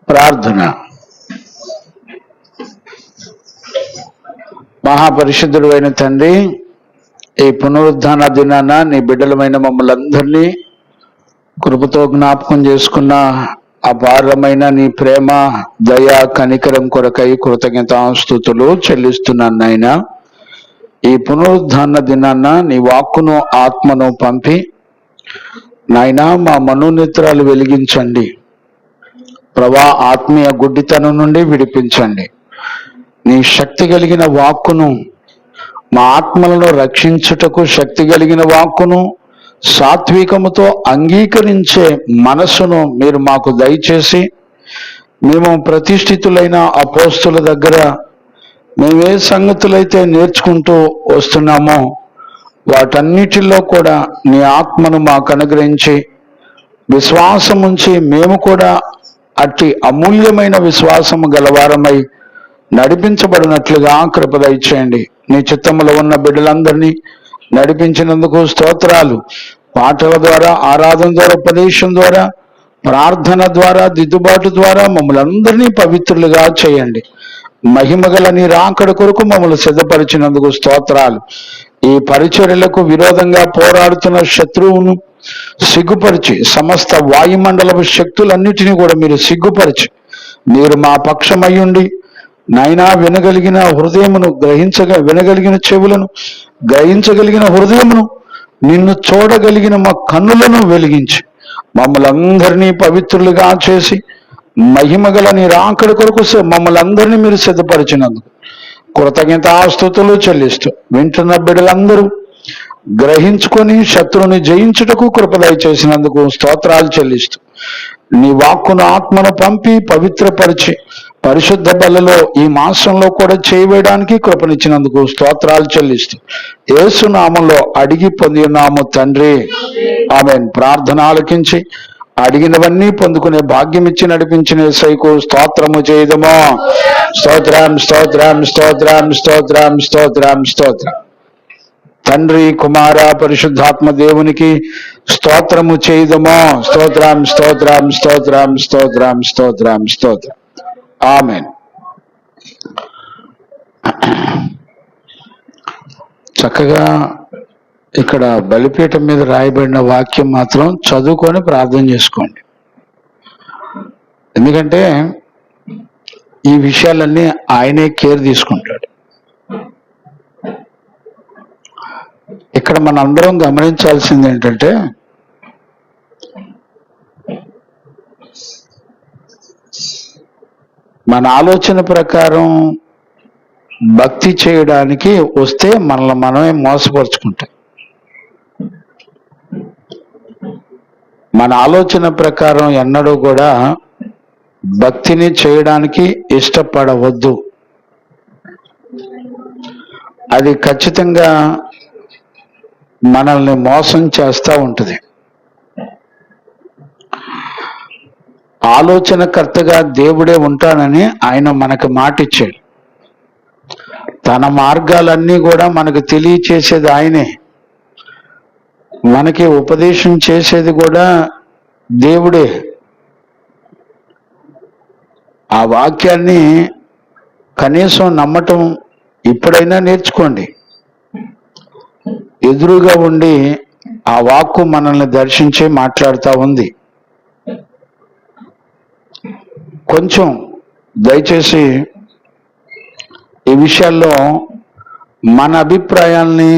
ప్రార్థన. మహాపరిశుద్ధుడు అయిన తండ్రి, ఈ పునరుద్ధాన దినాన నీ బిడ్డలమైన మమ్మల్ని అందరినీ కృపతో జ్ఞాపకం చేసుకున్న అపారమైన నీ ప్రేమ, దయ, కనికరం కొరకై కృతజ్ఞతాస్తుతులు చెల్లిస్తున్నాను నాయన. ఈ పునరుద్ధాన దినాన నీ వాక్కును ఆత్మను పంపి నాయన మా మనోనేత్రాలు వెలిగించండి ప్రభా. ఆత్మీయ గుడ్డితనం నుండి విడిపించండి. నీ శక్తి కలిగిన వాక్కును, మా ఆత్మలను రక్షించుటకు శక్తి కలిగిన వాక్కును సాత్వికముతో అంగీకరించే మనస్సును మీరు మాకు దయచేసి, మేము ప్రతిష్ఠితులైన అపోస్తుల దగ్గర మేమే సంగతులైతే నేర్చుకుంటూ వస్తున్నామో వాటన్నిటిలో కూడా నీ ఆత్మను మాకు అనుగ్రహించి విశ్వాసం ఉంచి మేము కూడా అట్టి అమూల్యమైన విశ్వాసము గలవారమై నడిపించబడినట్లుగా కృప దయచేయండి. నీ చిత్తములో ఉన్న బిడ్డలందరినీ నడిపించినందుకు స్తోత్రాలు. పాటల ద్వారా, ఆరాధన ద్వారా, ఉపదేశం ద్వారా, ప్రార్థన ద్వారా, దిద్దుబాటు ద్వారా మమ్మల్ని అందరినీ పవిత్రులుగా చేయండి. మహిమగల నీ రాకడ కొరకు మమ్మల్ని సిద్ధపరిచినందుకు స్తోత్రాలు. ఈ పరిచర్యలకు విరోధంగా పోరాడుతున్న శత్రువును సిగ్గుపరిచి, సమస్త వాయుమండలపు శక్తులన్నిటినీ కూడా మీరు సిగ్గుపరిచి, మీరు మా పక్షమయ్యుండి నైనా వినగలిగిన హృదయమును వినగలిగిన చెవులను, గ్రహించగలిగిన హృదయమును, నిన్ను చూడగలిగిన మా కన్నులను వెలిగించి మమ్మల్ని అందరినీ పవిత్రులుగా చేసి మహిమగల నీ రాకడ కొరకు మమ్మల్ని అందరినీ మీరు సిద్ధపరిచినందుకు కృతజ్ఞతాస్తుతులు చెల్లిస్తూ వింటున్న బిడ్డలందరూ గ్రహించుకొని శత్రువుని జయించుటకు కృపదయ చేసినందుకు స్తోత్రాలు చెల్లిస్తూ నీ వాక్కును ఆత్మను పంపి పవిత్రపరిచి పరిశుద్ధ బలలో ఈ మాసంలో కూడా చేయవేయడానికి కృపనిచ్చినందుకు స్తోత్రాలు చెల్లిస్తూ యేసు నామంలో అడిగి పొంది ఉన్నాము తండ్రి, ఆమేన్. ప్రార్థన ఆలకించి అడిగినవన్నీ పొందుకునే భాగ్యం ఇచ్చి నడిపించిన యేసయ్యకు స్తోత్రము చేయదమో. స్తోత్రం, స్తోత్రం, స్తోత్రం, స్తోత్రం, స్తోత్రం, స్తోత్రం. తండ్రి, కుమార, పరిశుద్ధాత్మ దేవునికి స్తోత్రము చేయదమో. స్తోత్రం, స్తోత్రం, స్తోత్రం, స్తోత్రం, స్తోత్రం, స్తోత్రం. ఆమేన్. చక్కగా ఇక్కడ బలిపీఠం మీద రాయబడిన వాక్యం మాత్రం చదువుకొని ప్రార్థన చేసుకోండి. ఎందుకంటే ఈ విషయాలన్నీ ఆయనే కేర్ తీసుకుంటాడు. ఇక్కడ మన అందరం గమనించాల్సింది ఏంటంటే, మన ఆలోచన ప్రకారం భక్తి చేయడానికి వస్తే మనల్ని మనమే మోసపరుచుకుంటాం. మన ఆలోచన ప్రకారం ఎన్నడూ కూడా భక్తిని చేయడానికి ఇష్టపడవద్దు. అది ఖచ్చితంగా మనల్ని మోసం చేస్తూ ఉంటుంది. ఆలోచనకర్తగా దేవుడే ఉంటానని ఆయన మనకు మాట ఇచ్చాడు. తన మార్గాలన్నీ కూడా మనకు తెలియచేసేది ఆయనే, మనకి ఉపదేశం చేసేది కూడా దేవుడే. ఆ వాక్యాన్ని కనీసం నమ్మటం ఇప్పుడైనా నేర్చుకోండి. ఎదురుగా ఉండి ఆ వాక్కు మనల్ని దర్శించి మాట్లాడుతూ ఉంది. కొంచెం దయచేసి ఈ విషయాల్లో మన అభిప్రాయాల్ని,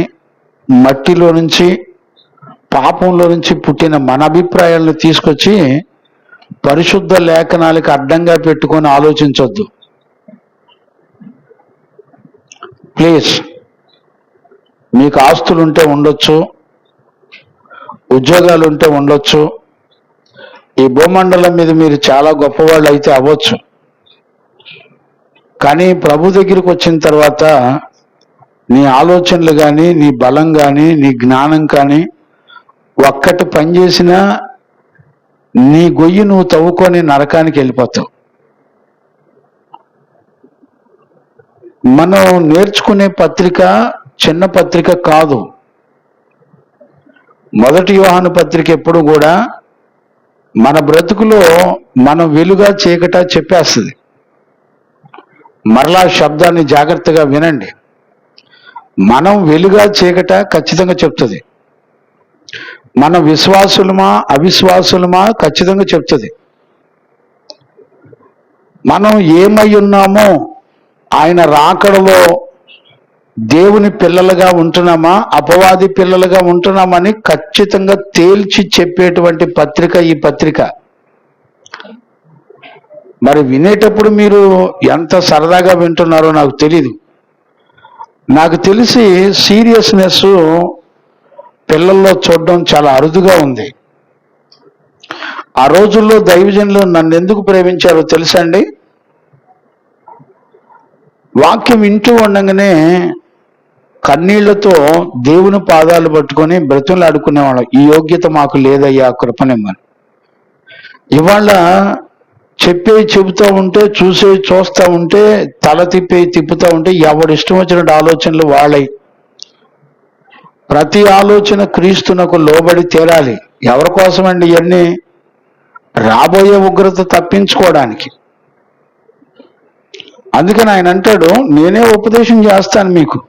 మట్టిలో నుంచి, పాపంలో నుంచి పుట్టిన మన అభిప్రాయాలను తీసుకొచ్చి పరిశుద్ధ లేఖనాలకు అడ్డంగా పెట్టుకొని ఆలోచించొద్దు ప్లీజ్. మీకు ఆస్తులు ఉంటే ఉండొచ్చు, ఉద్యోగాలు ఉంటే ఉండొచ్చు, ఈ భూమండలం మీద మీరు చాలా గొప్పవాళ్ళు అయితే అవ్వచ్చు. కానీ ప్రభు దగ్గరికి వచ్చిన తర్వాత నీ ఆలోచనలు కానీ, నీ బలం కానీ, నీ జ్ఞానం కానీ ఒక్కటి పనిచేసినా నీ గొయ్యి నువ్వు తవ్వుకొని నరకానికి వెళ్ళిపోతావు. మనం నేర్చుకునే పత్రిక చిన్న పత్రిక కాదు. మొదటి యోహాను పత్రిక ఎప్పుడు కూడా మన బ్రతుకులో మనం వెలుగా చీకట చెప్పేస్తుంది. మరలా శబ్దాన్ని జాగ్రత్తగా వినండి. మనం వెలుగా చీకట ఖచ్చితంగా చెప్తుంది. మనం విశ్వాసులమా అవిశ్వాసులమా ఖచ్చితంగా చెప్తుంది. మనం ఏమై ఉన్నామో ఆయన రాకడలో దేవుని పిల్లలుగా ఉంటున్నామా అపవాది పిల్లలుగా ఉంటున్నామని ఖచ్చితంగా తేల్చి చెప్పేటువంటి పత్రిక ఈ పత్రిక. మరి వినేటప్పుడు మీరు ఎంత సరదాగా వింటున్నారో నాకు తెలీదు. నాకు తెలిసి సీరియస్నెస్ పిల్లల్లో చూడడం చాలా అరుదుగా ఉంది. ఆ రోజుల్లో దైవజనులు నన్ను ఎందుకు ప్రేమించారో తెలుసా అండి? వాక్యం వింటూ ఉండగానే కన్నీళ్లతో దేవుని పాదాలు పట్టుకొని బ్రతులాడుకునేవాళ్ళం, ఈ యోగ్యత మాకు లేదయ్యా కృపనిమ్మని. ఇవాళ చెబుతూ ఉంటే చూస్తూ ఉంటే తల తిప్పుతూ ఉంటే ఎవడిష్టం వచ్చిన ఆలోచనలు వాళ్ళయి. ప్రతి ఆలోచన క్రీస్తునకు లోబడి తీరాలి. ఎవరి కోసమండి ఇవన్నీ? రాబోయే ఉగ్రత తప్పించుకోవడానికి. అందుకని ఆయన అంటాడు, నేనే ఉపదేశం చేస్తాను మీకు,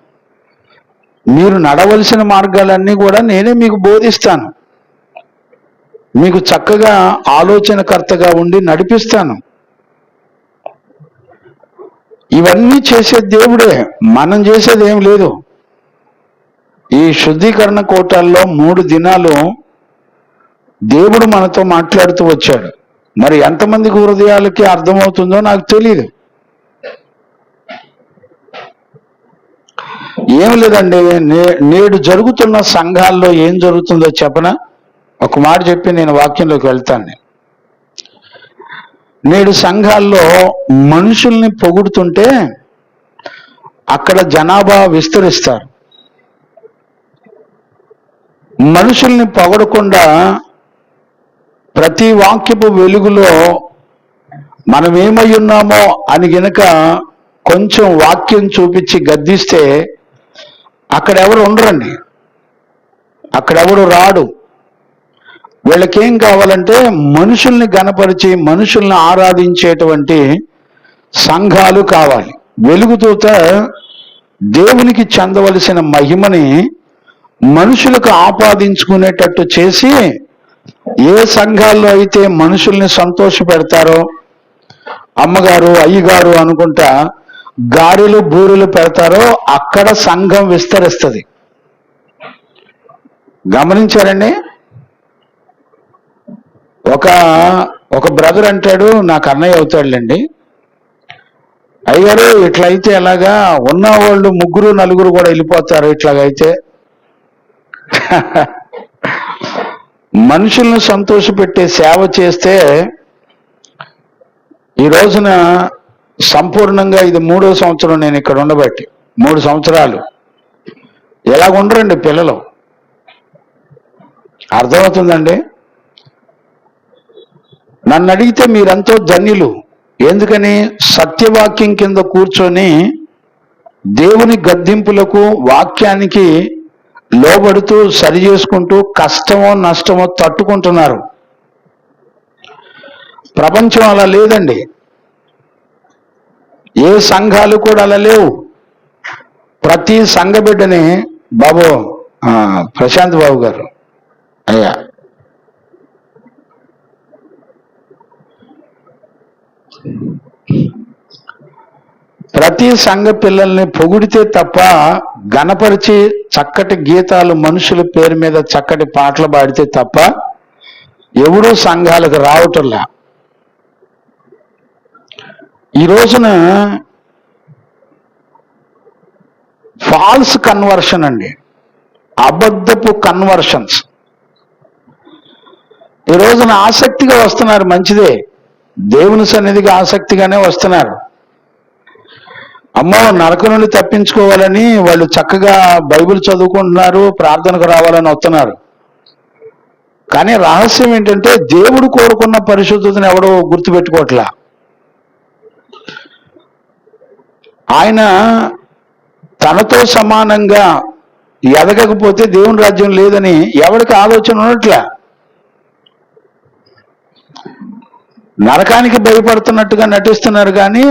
మీరు నడవలసిన మార్గాలన్నీ కూడా నేనే మీకు బోధిస్తాను, మీకు చక్కగా ఆలోచనకర్తగా ఉండి నడిపిస్తాను. ఇవన్నీ చేసే దేవుడే, మనం చేసేది ఏం లేదు. ఈ శుద్ధీకరణ కోటాల్లో 3 దినాలు దేవుడు మనతో మాట్లాడుతూ వచ్చాడు. మరి ఎంతమందికి హృదయాలకి అర్థమవుతుందో నాకు తెలియదు. ఏం లేదండి, నేడు జరుగుతున్న సంఘాల్లో ఏం జరుగుతుందో చెప్పనా? ఒక మాట చెప్పి నేను వాక్యంలోకి వెళ్తాను. నేడు సంఘాల్లో మనుషుల్ని పొగుడుతుంటే అక్కడ జనాభా విస్తరిస్తారు. మనుషుల్ని పొగడకుండా ప్రతి వాక్యపు వెలుగులో మనం ఏమై ఉన్నామో అని గనక కొంచెం వాక్యం చూపించి గద్దిస్తే అక్కడెవరు ఉండరండి, అక్కడెవరు రాడు. వీళ్ళకేం కావాలంటే మనుషుల్ని గణపరిచి మనుషుల్ని ఆరాధించేటువంటి సంఘాలు కావాలి. వెలుగుదూత దేవునికి చెందవలసిన మహిమని మనుషులకు ఆపాదించుకునేటట్టు చేసి, ఏ సంఘాల్లో అయితే మనుషుల్ని సంతోష పెడతారో, అమ్మగారు అయ్యగారు అనుకుంటా గారెలు బూరెలు పెడతారో అక్కడ సంఘం విస్తరిస్తుంది. గమనించారండి? ఒక బ్రదర్ అంటాడు, నాకు అన్నయ్య అవుతాడులేండి, అయ్యగారు ఇట్లయితే ఎలాగా, ఉన్నవాళ్ళు 3 4 కూడా వెళ్ళిపోతారు ఇట్లాగైతే. మనుషులను సంతోషపెట్టే సేవ చేస్తే ఈ రోజున సంపూర్ణంగా ఇది 3వ సంవత్సరం నేను ఇక్కడ ఉండబట్టి 3 సంవత్సరాలు ఎలాగుండరండి పిల్లలు. అర్థమవుతుందండి? నన్ను అడిగితే మీరెంతో ధన్యులు. ఎందుకని? సత్యవాక్యం కింద కూర్చొని దేవుని గద్దింపులకు వాక్యానికి లోబడుతూ సరి చేసుకుంటూ కష్టమో నష్టమో తట్టుకుంటున్నారు. ప్రపంచం అలా లేదండి, ఏ సంఘాలు కూడా అలా లేవు. ప్రతి సంఘ బిడ్డని బాబు ప్రశాంత్ బాబు గారు అయ్యా ప్రతి సంఘ పిల్లల్ని పొగిడితే తప్ప, గణపరిచి చక్కటి గీతాలు మనుషుల పేరు మీద చక్కటి పాటలు పాడితే తప్ప ఎవడూ సంఘాలకు రావటంలా. ఈ రోజున ఫాల్స్ కన్వర్షన్ అండి, అబద్ధపు కన్వర్షన్స్. ఈ రోజున ఆసక్తిగా వస్తున్నారు, మంచిదే, దేవుని సన్నిధికి ఆసక్తిగానే వస్తున్నారు. అమ్మో నరకం నుండి తప్పించుకోవాలని వాళ్ళు చక్కగా బైబిల్ చదువుకుంటున్నారు, ప్రార్థనకు రావాలని వస్తున్నారు. కానీ రహస్యం ఏంటంటే దేవుడు కోరుకున్న పరిశుద్ధతను ఎవడో గుర్తుపెట్టుకోవట్లా. ఆయన తనతో సమానంగా ఎదగకపోతే దేవుని రాజ్యం లేదని ఎవరికి ఆలోచన ఉన్నట్లా. నరకానికి భయపడుతున్నట్టుగా నటిస్తున్నారు, కానీ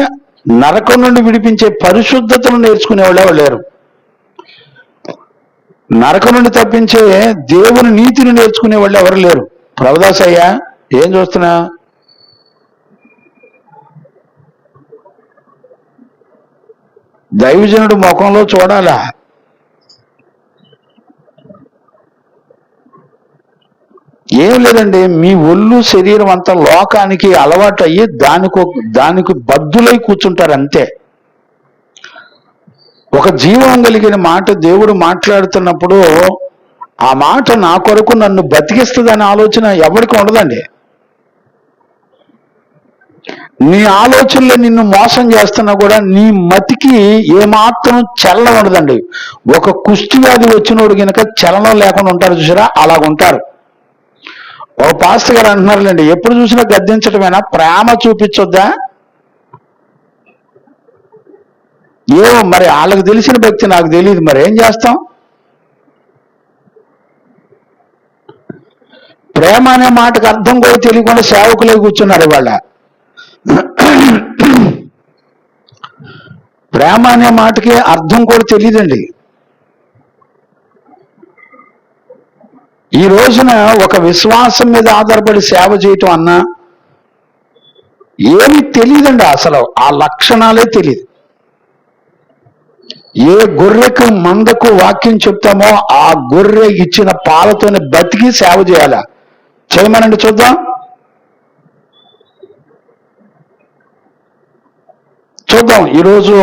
నరకం నుండి విడిపించే పరిశుద్ధతను నేర్చుకునే వాళ్ళు ఎవరు లేరు. నరకం నుండి తప్పించే దేవుని నీతిని నేర్చుకునే వాళ్ళు ఎవరు లేరు. ప్రభుదాస్ అయ్యా, ఏం చూస్తున్నా? దైవజనుడు ముఖంలో చూడాలా? ఏం లేదండి, మీ ఒళ్ళు శరీరం అంతా లోకానికి అలవాటు అయ్యి దానికి బద్దులై కూర్చుంటారు అంతే. ఒక జీవం కలిగిన మాట దేవుడు మాట్లాడుతున్నప్పుడు ఆ మాట నా కొరకు నన్ను బతికిస్తుందనే ఆలోచన ఎవరికి ఉండదండి. నీ ఆలోచనలు నిన్ను మోసం చేస్తున్నా కూడా నీ మతికి ఏమాత్రం చలనం ఉండదండి. ఒక కుష్టి వ్యాధి వచ్చినోడు కనుక చలనం లేకుండా ఉంటారు చూసారా, అలాగుంటారు. ఓ పాస్టర్ గారు అంటున్నారులేండి, ఎప్పుడు చూసినా గద్దించటమేనా, ప్రేమ చూపించొద్దా? ఏమో మరి, వాళ్ళకి తెలిసిన భక్తి నాకు తెలియదు, మరి ఏం చేస్తాం? ప్రేమ అనే మాటకు అర్థం కూడా తెలియకుండా సేవకులే కూర్చున్నారు ఇవాళ. ప్రేమ అనే మాటకి అర్థం కూడా తెలియదండి. ఈ రోజున ఒక విశ్వాసం మీద ఆధారపడి సేవ చేయటం అన్నా ఏమీ తెలియదండి. అసలు ఆ లక్షణాలే తెలియదు. ఏ గొర్రెకు మందకు వాక్యం చెప్తామో ఆ గొర్రె ఇచ్చిన పాలతోనే బతికి సేవ చేయాలా? చేయమనండి చూద్దాం. ఈరోజు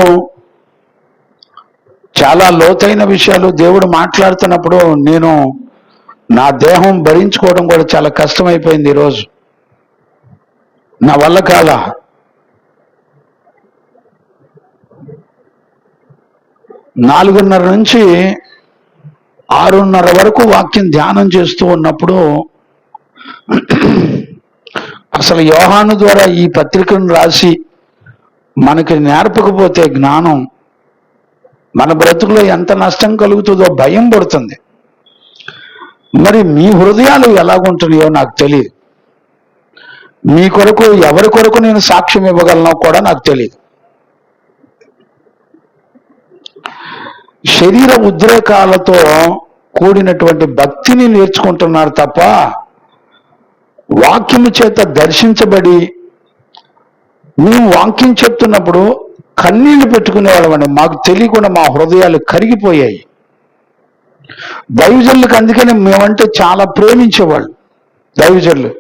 చాలా లోతైన విషయాలు దేవుడు మాట్లాడుతున్నప్పుడు నేను నా దేహం భరించుకోవడం కూడా చాలా కష్టమైపోయింది. ఈరోజు నా వల్ల కాదా. 4:30 నుంచి 6:30 వరకు వాక్యం ధ్యానం చేస్తూ ఉన్నప్పుడు అసలు యోహాను ద్వారా ఈ పత్రికను రాసి మనకి నేర్పకపోతే జ్ఞానం మన బ్రతుకులో ఎంత నష్టం కలుగుతుందో భయం పడుతుంది. మరి మీ హృదయాలు ఎలాగుంటున్నాయో నాకు తెలియదు. మీ కొరకు ఎవరి కొరకు నేను సాక్ష్యం ఇవ్వగలనో కూడా నాకు తెలియదు. శరీర ఉద్రేకాలతో కూడినటువంటి భక్తిని నేర్చుకుంటున్నారు తప్ప వాక్యము చేత దర్శించబడి మేము వాక్యం చెప్తున్నప్పుడు కన్నీళ్లు పెట్టుకునేవాళ్ళమండి. మాకు తెలియకుండా మా హృదయాలు కరిగిపోయాయి. దైవజనులకు అందుకని మేమంటే చాలా ప్రేమించేవాళ్ళు దైవజనులు.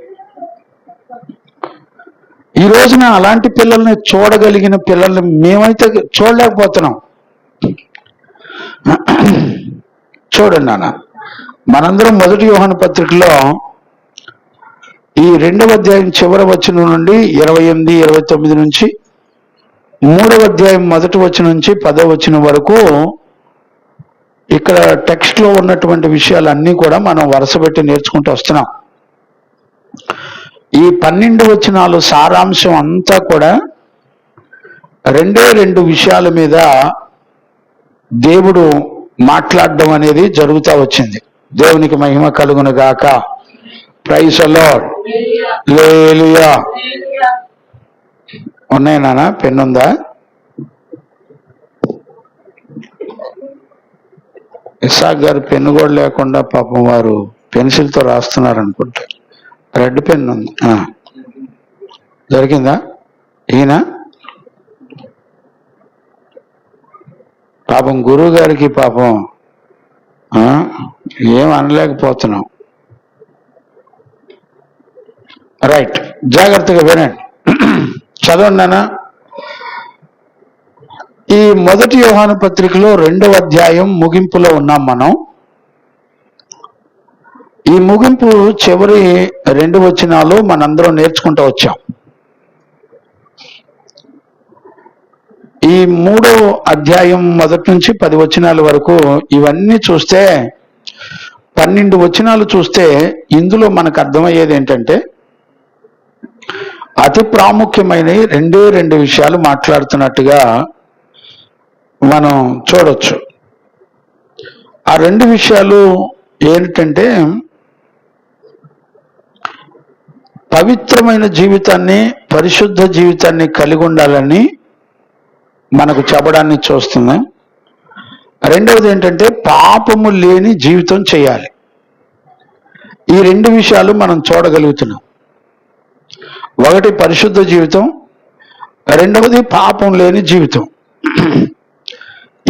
ఈ రోజున అలాంటి పిల్లల్ని చూడగలిగిన పిల్లల్ని మేమైతే చూడలేకపోతున్నాం. చూడండి నాన్న, మనందరం 1 యోహాను పత్రికలో ఈ 2వ అధ్యాయం చివరి వచనం నుండి 28, 29 నుంచి 3వ అధ్యాయం 1వ వచనం నుంచి 10వ వచనం వరకు ఇక్కడ టెక్స్ట్ లో ఉన్నటువంటి విషయాలన్నీ కూడా మనం వరుసపెట్టి నేర్చుకుంటూ వస్తున్నాం. ఈ 12 వచనాలు సారాంశం అంతా కూడా 2 విషయాల మీద దేవుడు మాట్లాడడం అనేది జరుగుతూ వచ్చింది. దేవునికి మహిమ కలుగును గాక. Praise the Lord. హల్లెలూయా. ఉన్నాయి నాన్న, పెన్ ఉందా? ఇసాక్ గారు పెన్ను కూడా లేకుండా పాపం వారు పెన్సిల్తో రాస్తున్నారు అనుకుంటా. రెడ్ పెన్ ఉంది, దొరికిందా? ఈయన పాపం గురువు గారికి పాపం ఏం అనలేకపోతున్నాం. రైట్, జాగ్రత్తగా వినండి, చదవండి నాన్న. ఈ 1 యోహాను పత్రికలో 2వ అధ్యాయం ముగింపులో ఉన్నాం మనం. ఈ ముగింపు చివరి 2 వచనాలు మనందరం నేర్చుకుంటూ వచ్చాం. ఈ 3వ అధ్యాయం 1 నుంచి 10 వచనాల వరకు ఇవన్నీ చూస్తే 12 వచనాలు చూస్తే ఇందులో మనకు అర్థమయ్యేది ఏంటంటే అతి ప్రాముఖ్యమైన 2 విషయాలు మాట్లాడుతున్నట్టుగా మనం చూడొచ్చు. ఆ 2 విషయాలు ఏంటంటే పవిత్రమైన జీవితాన్ని, పరిశుద్ధ జీవితాన్ని కలిగి ఉండాలని మనకు చెప్పడాన్ని చూస్తున్నాం. రెండవది ఏంటంటే పాపము లేని జీవితం చేయాలి. ఈ రెండు విషయాలు మనం చూడగలుగుతున్నాం. ఒకటి పరిశుద్ధ జీవితం, రెండవది పాపం లేని జీవితం.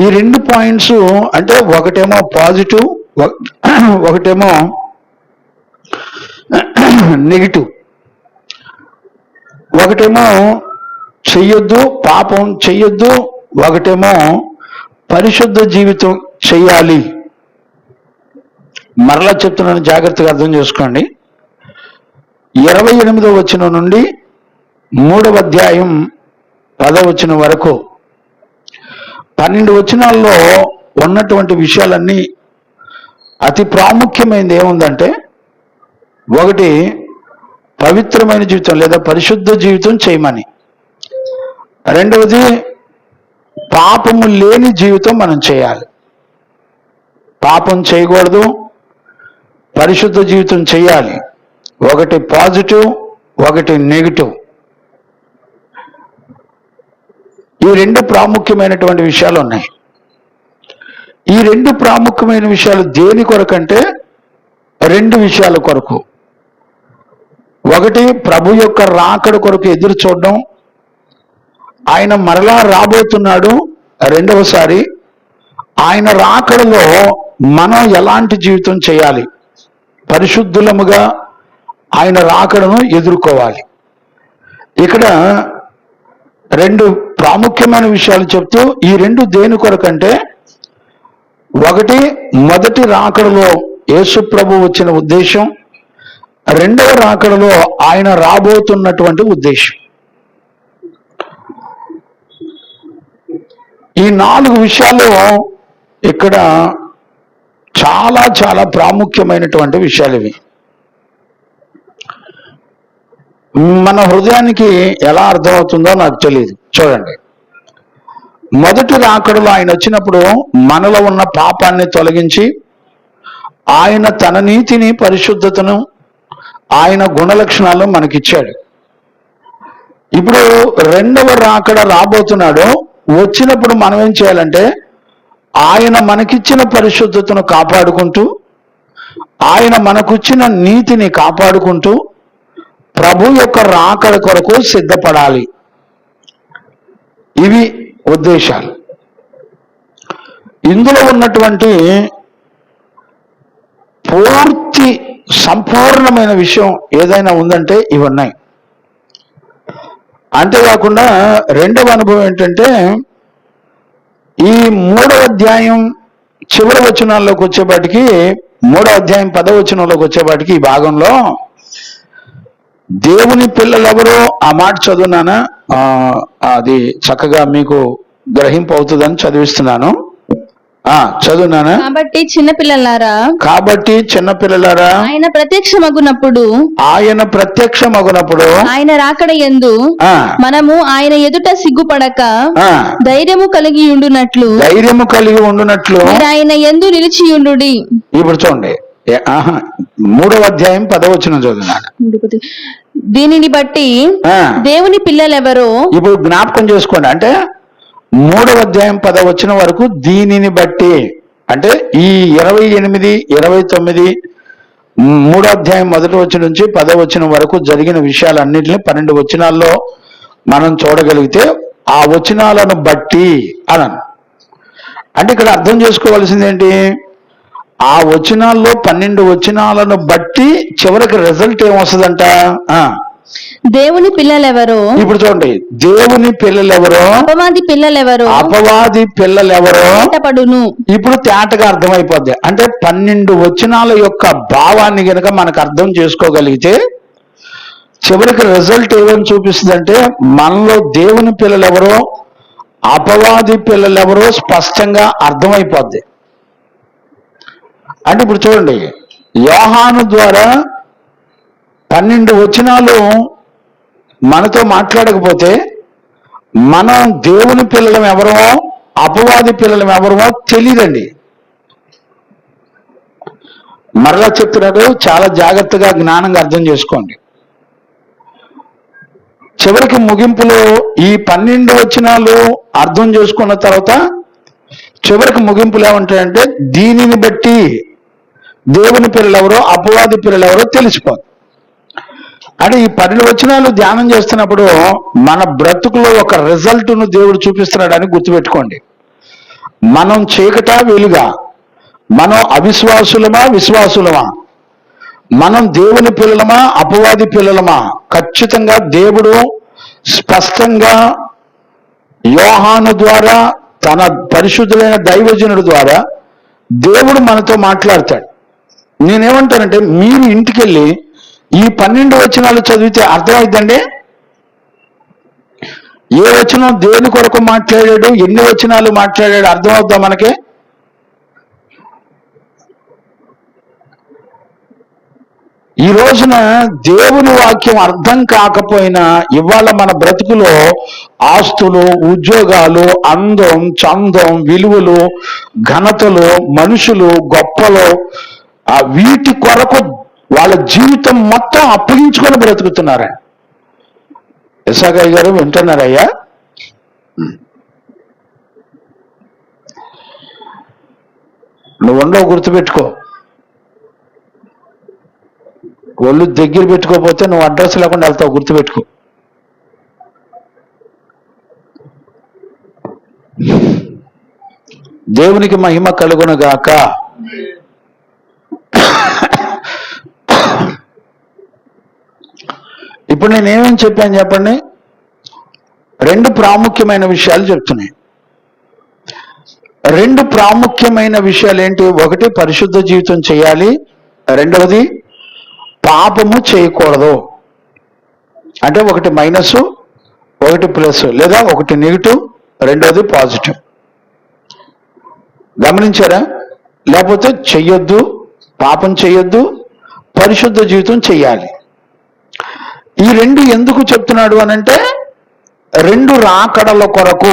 ఈ రెండు పాయింట్స్ అంటే ఒకటేమో పాజిటివ్, ఒకటేమో నెగిటివ్. ఒకటేమో చెయ్యొద్దు, పాపం చెయ్యొద్దు, ఒకటేమో పరిశుద్ధ జీవితం చెయ్యాలి. మరలా చెప్తున్నాను, జాగ్రత్తగా అర్థం చేసుకోండి. 28వ వచనం నుండి 3వ అధ్యాయం 10వ వచనం వరకు 12 వచనాల్లో ఉన్నటువంటి విషయాలన్నీ అతి ప్రాముఖ్యమైనది ఏముందంటే, ఒకటి పవిత్రమైన జీవితం లేదా పరిశుద్ధ జీవితం చేయమని, రెండవది పాపము లేని జీవితం మనం చేయాలి. పాపం చేయకూడదు, పరిశుద్ధ జీవితం చేయాలి. ఒకటి పాజిటివ్, ఒకటి నెగిటివ్. ఈ రెండు ప్రాముఖ్యమైనటువంటి విషయాలు ఉన్నాయి. ఈ రెండు ప్రాముఖ్యమైన విషయాలు దేని కొరకంటే రెండు విషయాల కొరకు. ఒకటి ప్రభు యొక్క రాకడ కొరకు ఎదురు చూడడం, ఆయన మరలా రాబోతున్నాడు రెండవసారి. ఆయన రాకడలో మనం ఎలాంటి జీవితం చేయాలి, పరిశుద్ధులముగా ఆయన రాకడను ఎదుర్కోవాలి. ఇక్కడ రెండు ప్రాముఖ్యమైన విషయాలు చెప్తూ, ఈ రెండు దేని కొరకంటే, ఒకటి మొదటి రాకడలో యేసు ప్రభు వచ్చిన ఉద్దేశం, రెండవ రాకడలో ఆయన రాబోతున్నటువంటి ఉద్దేశం. ఈ 4 విషయాలు ఇక్కడ చాలా చాలా ప్రాముఖ్యమైనటువంటి విషయాలు ఇవి. మన హృదయానికి ఎలా అర్థమవుతుందో నాకు తెలియదు. చూడండి, మొదటి రాకడలో ఆయన వచ్చినప్పుడు మనలో ఉన్న పాపాన్ని తొలగించి ఆయన తన నీతిని, పరిశుద్ధతను, ఆయన గుణలక్షణాలు మనకిచ్చాడు. ఇప్పుడు రెండవ రాకడ రాబోతున్నాడు. వచ్చినప్పుడు మనం ఏం చేయాలంటే, ఆయన మనకిచ్చిన పరిశుద్ధతను కాపాడుకుంటూ, ఆయన మనకిచ్చిన నీతిని కాపాడుకుంటూ ప్రభు యొక్క రాకడ కొరకు సిద్ధపడాలి. ఇవి ఉద్దేశాలు. ఇందులో ఉన్నటువంటి పూర్తి సంపూర్ణమైన విషయం ఏదైనా ఉందంటే ఇవన్నాయి. అంతేకాకుండా రెండవ అనుభవం ఏంటంటే, ఈ 3వ అధ్యాయం చివరి వచనాల్లోకి వచ్చేపాటికి, 3వ అధ్యాయం 10వ వచనంలోకి వచ్చేపాటికి ఈ భాగంలో దేవుని పిల్లలెవరో, ఆ మాట చదువునానా, అది చక్కగా మీకు గ్రహింపు అవుతుందని చదివిస్తున్నాను. చదువునానా. కాబట్టి చిన్నపిల్లలారా, ఆయన ప్రత్యక్షమగునప్పుడు ఆయన రాకడ యందు మనము ఆయన ఎదుట సిగ్గుపడక ధైర్యము కలిగి ఉండునట్లు ఆయన యందు నిలిచి ఉండుడి. ఇప్పుడు చూడండి, 3వ అధ్యాయం 10వ వచనం చదువునాను. దీనిని బట్టి దేవుని పిల్లలెవరో, ఇప్పుడు జ్ఞాపకం చేసుకోండి. అంటే 3వ అధ్యాయం 10వ వచనం వరకు దీనిని బట్టి, అంటే ఈ 28, 29, 3వ అధ్యాయం 1వ వచనం నుంచి 10వ వచనం వరకు జరిగిన విషయాలన్నింటినీ 12 వచనాల్లో మనం చూడగలిగితే, ఆ వచనాలను బట్టి అన్నాను. అంటే ఇక్కడ అర్థం చేసుకోవాల్సింది ఏంటి, ఆ వచనాల్లో 12 వచనాలను బట్టి చివరికి రిజల్ట్ ఏమొస్తుందంట, దేవుని పిల్లలెవరో. ఇప్పుడు చూడండి, దేవుని పిల్లలెవరో, అపవాది పిల్లలెవరో పడును. ఇప్పుడు తేటగా అర్థమైపోద్ది. అంటే 12 వచనాల యొక్క భావాన్ని గనక మనకు అర్థం చేసుకోగలిగితే చివరికి రిజల్ట్ ఏమని చూపిస్తుందంటే, మనలో దేవుని పిల్లలెవరో, అపవాది పిల్లలెవరో స్పష్టంగా అర్థమైపోద్ది. అంటే ఇప్పుడు చూడండి, యోహాను ద్వారా 12 వచనాలు మనతో మాట్లాడకపోతే మనం దేవుని పిల్లలం ఎవరో, అపవాది పిల్లలం ఎవరో తెలియదండి. మరలా చెప్తున్నాడు, చాలా జాగ్రత్తగా జ్ఞానంగా అర్థం చేసుకోండి. చివరికి ముగింపులో ఈ 12 వచనాలు అర్థం చేసుకున్న తర్వాత చివరికి ముగింపులు ఏమంటాయంటే, దీనిని బట్టి దేవుని పిల్లలెవరో అపవాది పిల్లలెవరో తెలిసిపోదు. అంటే ఈ 12 వచనాలు ధ్యానం చేస్తున్నప్పుడు మన బ్రతుకులో ఒక రిజల్ట్ను దేవుడు చూపిస్తున్నాడని గుర్తుపెట్టుకోండి. మనం చీకటా వెలుగా, మనం అవిశ్వాసులమా విశ్వాసులమా, మనం దేవుని పిల్లలమా అపవాది పిల్లలమా, ఖచ్చితంగా దేవుడు స్పష్టంగా యోహాను ద్వారా తన పరిశుద్ధులైన దైవజనుడి ద్వారా దేవుడు మనతో మాట్లాడతాడు. నేనేమంటానంటే, మీరు ఇంటికెళ్ళి ఈ 12 వచనాలు చదివితే అర్థమైందండి. ఏ వచనం దేని కొరకు మాట్లాడాడు, ఎన్ని వచనాలు మాట్లాడాడు అర్థమవుద్దా మనకి? ఈ రోజున దేవుని వాక్యం అర్థం కాకపోయినా ఇవాళ మన బ్రతుకులో ఆస్తులు, ఉద్యోగాలు, అందం, చందం, విలువలు, ఘనతలు, మనుషులు, గొప్పలు, వీటి కొరకు వాళ్ళ జీవితం మొత్తం అప్పగించుకొని బ్రతుకుతున్నారా? ఎస్ఆగయ్య గారు వింటున్నారయ్యా? నువ్వు ఉండవు, గుర్తుపెట్టుకో. ఒళ్ళు దగ్గర పెట్టుకోకపోతే నువ్వు అడ్రస్ లేకుండా వెళ్తావు, గుర్తుపెట్టుకో. దేవునికి మహిమ కలుగునుగాక. ఇప్పుడు నేనేమని చెప్పాను చెప్పండి? 2 ప్రాముఖ్యమైన విషయాలు చెప్తున్నాయి. 2 ప్రాముఖ్యమైన విషయాలు ఏంటి? ఒకటి, పరిశుద్ధ జీవితం చేయాలి. రెండవది, పాపము చేయకూడదు. అంటే ఒకటి మైనస్, ఒకటి ప్లస్, లేదా ఒకటి నెగిటివ్, రెండవది పాజిటివ్. గమనించారా? లేకపోతే చెయ్యొద్దు, పాపం చెయ్యొద్దు, పరిశుద్ధ జీవితం చెయ్యాలి. ఈ 2 ఎందుకు చెప్తున్నాడు అనంటే, 2 రాకడల కొరకు.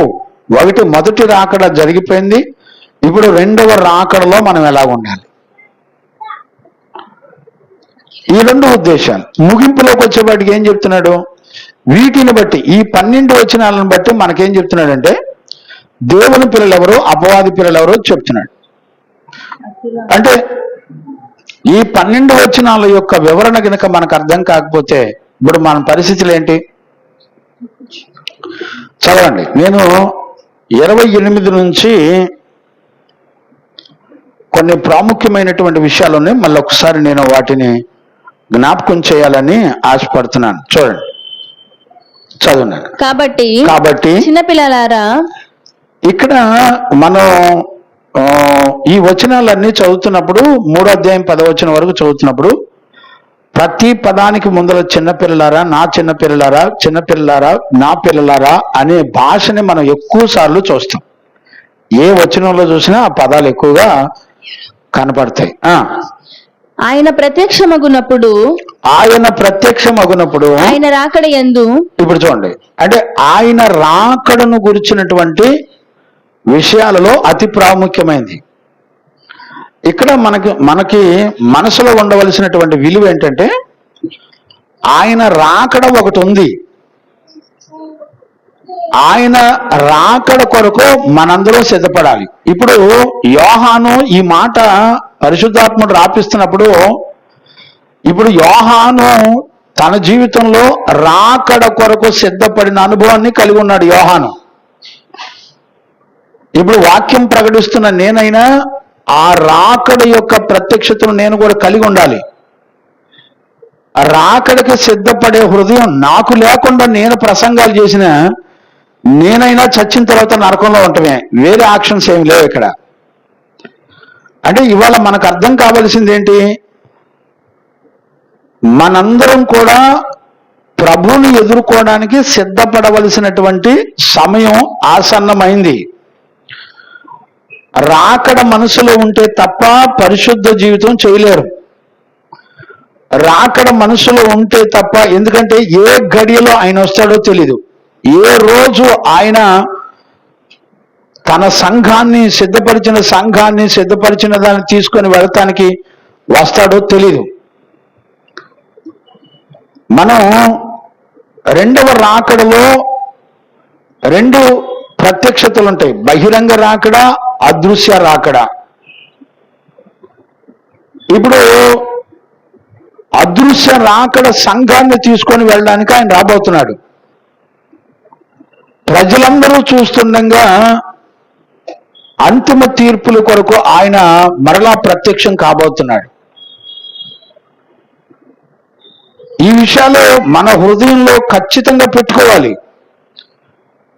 ఒకటి, మొదటి రాకడ జరిగిపోయింది, ఇప్పుడు 2వ రాకడలో మనం ఎలా ఉండాలి. ఈ 2 ఉద్దేశాలు. ముగింపులోకి వచ్చేవాడికి ఏం చెప్తున్నాడు? వీటిని బట్టి, ఈ 12 వచనాలను బట్టి మనకేం చెప్తున్నాడంటే, దేవుని పిల్లలు ఎవరు అపవాది పిల్లలు ఎవరో చెప్తున్నాడు. అంటే ఈ 12 వచనాల యొక్క వివరణ కనుక మనకు అర్థం కాకపోతే ఇప్పుడు మన పరిస్థితులు ఏంటి? చదవండి. నేను 28 నుంచి కొన్ని ప్రాముఖ్యమైనటువంటి విషయాలు ఉన్నాయి. మళ్ళీ ఒకసారి నేను వాటిని జ్ఞాపకం చేయాలని ఆశపడుతున్నాను. చూడండి, చదువున్నాను. కాబట్టి చిన్నపిల్లలారా, ఇక్కడ మనం ఈ వచనాలన్నీ చదువుతున్నప్పుడు 3వ అధ్యాయం 10వ వచనం వరకు చదువుతున్నప్పుడు ప్రతి పదానికి ముందర చిన్నపిల్లలారా, నా చిన్నపిల్లలారా, చిన్నపిల్లలారా, నా పిల్లలారా అనే భాషని మనం ఎక్కువ సార్లు చూస్తాం. ఏ వచనంలో చూసినా ఆ పదాలు ఎక్కువగా కనపడతాయి. ఆయన ప్రత్యక్షమగునప్పుడు ఆయన రాకడ యందు. ఇప్పుడు చూడండి, అంటే ఆయన రాకడను గురించినటువంటి విషయాలలో అతి ప్రాముఖ్యమైనది. ఇక్కడ మనకి మనసులో ఉండవలసినటువంటి విలువ ఏంటంటే, ఆయన రాకడ ఒకటి ఉంది. ఆయన రాకడ కొరకు మనందరం సిద్ధపడాలి. ఇప్పుడు యోహాను ఈ మాట పరిశుద్ధాత్ముడు రాపిస్తున్నప్పుడు, ఇప్పుడు యోహాను తన జీవితంలో రాకడ కొరకు సిద్ధపడిన అనుభవాన్ని కలిగి ఉన్నాడు యోహాను. ఇప్పుడు వాక్యం ప్రకటిస్తున్న నేనైనా ఆ రాకడ యొక్క ప్రత్యక్షతను నేను కూడా కలిగి ఉండాలి. రాకడకి సిద్ధపడే హృదయం నాకు లేకుండా నేను ప్రసంగాలు చేసిన నేనైనా చచ్చిన తర్వాత నరకంలో ఉంటామే, వేరే ఆక్షన్స్ ఏమి లేవు ఇక్కడ. అంటే ఇవాళ మనకు అర్థం కావాల్సింది ఏంటి? మనందరం కూడా ప్రభువుని ఎదుర్కోవడానికి సిద్ధపడవలసినటువంటి సమయం ఆసన్నమైంది. రాకడ మనసులో ఉంటే తప్ప పరిశుద్ధ జీవితం చేయలేరు. రాకడ మనసులో ఉంటే తప్ప, ఎందుకంటే ఏ గడియలో ఆయన వస్తాడో తెలీదు. ఏ రోజు ఆయన తన సంఘాన్ని సిద్ధపరిచిన దాన్ని తీసుకొని వెళతానికి వస్తాడో తెలీదు. మనం రెండవ రాకడలో రెండు ప్రత్యక్షతలు ఉంటాయి, బహిరంగ రాకడ, అదృశ్య రాకడ. ఇప్పుడు అదృశ్య రాకడ సంఘాన్ని తీసుకొని వెళ్ళడానికి ఆయన రాబోతున్నాడు. ప్రజలందరూ చూస్తుండగా అంతిమ తీర్పుల కొరకు ఆయన మరలా ప్రత్యక్షం కాబోతున్నాడు. ఈ విషయాలు మన హృదయంలో ఖచ్చితంగా పెట్టుకోవాలి.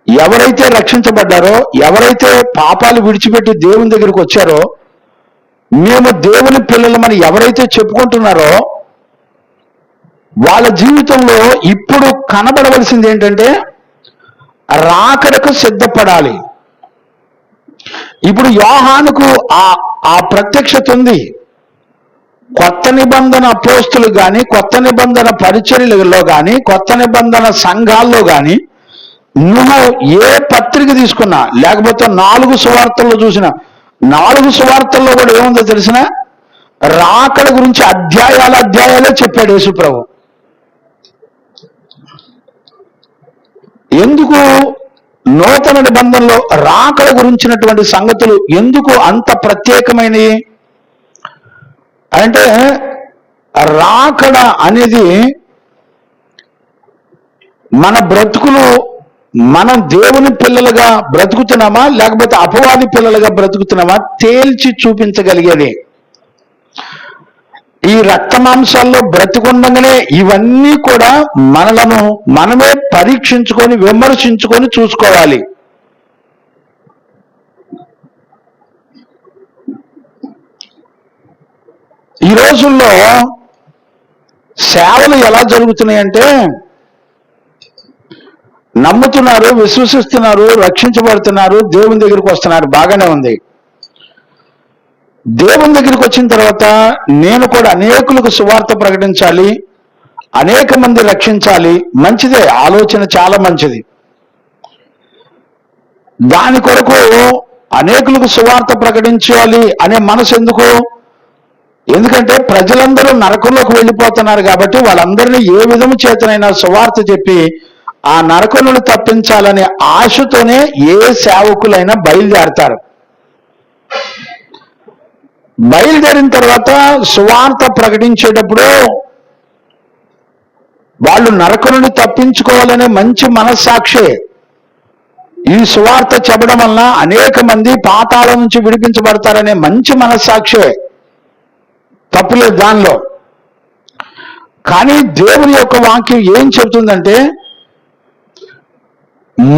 ఎవరైతే రక్షించబడ్డారో, ఎవరైతే పాపాలు విడిచిపెట్టి దేవుని దగ్గరికి వచ్చారో, మేము దేవుని పిల్లలమని ఎవరైతే చెప్పుకుంటున్నారో వాళ్ళ జీవితంలో ఇప్పుడు కనబడవలసింది ఏంటంటే రాకడకు సిద్ధపడాలి. ఇప్పుడు యోహానుకు ఆ ప్రత్యక్షత ఉంది. కొత్త నిబంధన అపోస్తులు కానీ, కొత్త నిబంధన పరిచర్యలలో కానీ, కొత్త నిబంధన సంఘాల్లో కానీ నువ్వు ఏ పత్రిక తీసుకున్నా, లేకపోతే 4 సువార్తల్లో చూసినా, 4 సువార్తల్లో కూడా ఏముందో తెలిసిన రాకడ గురించి అధ్యాయాలే చెప్పాడు యేసుప్రభు. ఎందుకు నూతన నిబంధనలో రాకడ గురించినటువంటి సంగతులు ఎందుకు అంత ప్రత్యేకమైనవి అంటే, రాకడ అనేది మన బ్రతుకులు, మనం దేవుని పిల్లలుగా బ్రతుకుతున్నామా లేకపోతే అపవాది పిల్లలుగా బ్రతుకుతున్నామా తేల్చి చూపించగలిగేది. ఈ రక్త మాంసాల్లో బ్రతికుండగానే ఇవన్నీ కూడా మనలను మనమే పరీక్షించుకొని విమర్శించుకొని చూసుకోవాలి. ఈ రోజుల్లో సేవలు ఎలా జరుగుతున్నాయంటే, నమ్ముతున్నారు, విశ్వసిస్తున్నారు, రక్షించబడుతున్నారు, దేవుని దగ్గరికి వస్తున్నారు, బాగానే ఉంది. దేవుని దగ్గరికి వచ్చిన తర్వాత నేను కూడా అనేకులకు సువార్త ప్రకటించాలి, అనేక మంది రక్షించాలి, మంచిదే, ఆలోచన చాలా మంచిది. దాని కొరకు అనేకులకు సువార్త ప్రకటించాలి అనే మనసు ఎందుకు? ఎందుకంటే ప్రజలందరూ నరకంలోకి వెళ్ళిపోతున్నారు కాబట్టి వాళ్ళందరినీ ఏ విధము చేతనైనా సువార్త చెప్పి ఆ నరకమును తప్పించాలనే ఆశతోనే ఏ సేవకులైనా బయలుదేరతారు. బయలుదేరిన తర్వాత సువార్త ప్రకటించేటప్పుడు వాళ్ళు నరకం నుండి తప్పించుకోవాలనే మంచి మనస్సాక్షే. ఈ సువార్త చెప్పడం వలన అనేక మంది పాతాళం నుంచి విడిపించబడతారనే మంచి మనస్సాక్షే, తప్పులేదు దానిలో. కానీ దేవుని యొక్క వాక్యం ఏం చెబుతుందంటే,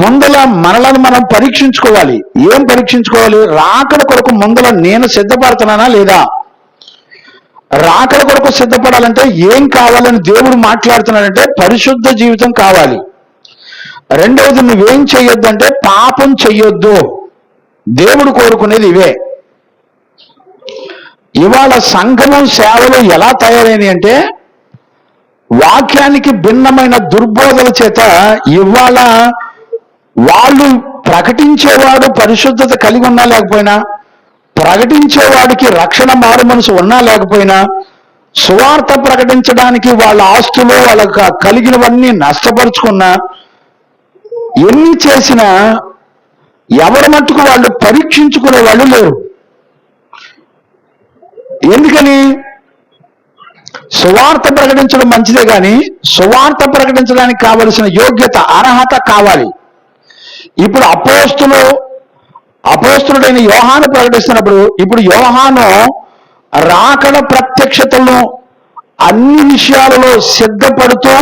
ముందల మనలను మనం పరీక్షించుకోవాలి. ఏం పరీక్షించుకోవాలి? రాకడ కొరకు ముందల నేను సిద్ధపడుతున్నానా లేదా? రాకడ కొరకు సిద్ధపడాలంటే ఏం కావాలని దేవుడు మాట్లాడుతున్నాడంటే పరిశుద్ధ జీవితం కావాలి. రెండవది, నువ్వేం చెయ్యొద్దు అంటే పాపం చెయ్యొద్దు. దేవుడు కోరుకునేది ఇవే. ఇవాళ సంఘము సేవలు ఎలా తయారైనవి అంటే, వాక్యానికి భిన్నమైన దుర్బోధల చేత ఇవాళ వాళ్ళు ప్రకటించేవాడు పరిశుద్ధత కలిగి ఉన్నా లేకపోయినా, ప్రకటించేవాడికి రక్షణ మారు మనసు ఉన్నా లేకపోయినా, సువార్త ప్రకటించడానికి వాళ్ళ ఆస్తులు వాళ్ళకు కలిగినవన్నీ నష్టపరుచుకున్నా, ఎన్ని చేసినా ఎవరి మట్టుకు వాళ్ళు పరీక్షించుకునే వాళ్ళు లేరు. ఎందుకని? సువార్త ప్రకటించడం మంచిదే కానీ సువార్త ప్రకటించడానికి కావలసిన యోగ్యత, అర్హత కావాలి. ఇప్పుడు అపోస్తులుడైన యోహాను ప్రకటిస్తున్నప్పుడు, ఇప్పుడు యోహాను రాకడ ప్రత్యక్షతలను అన్ని విషయాలలో సిద్ధపడుతూ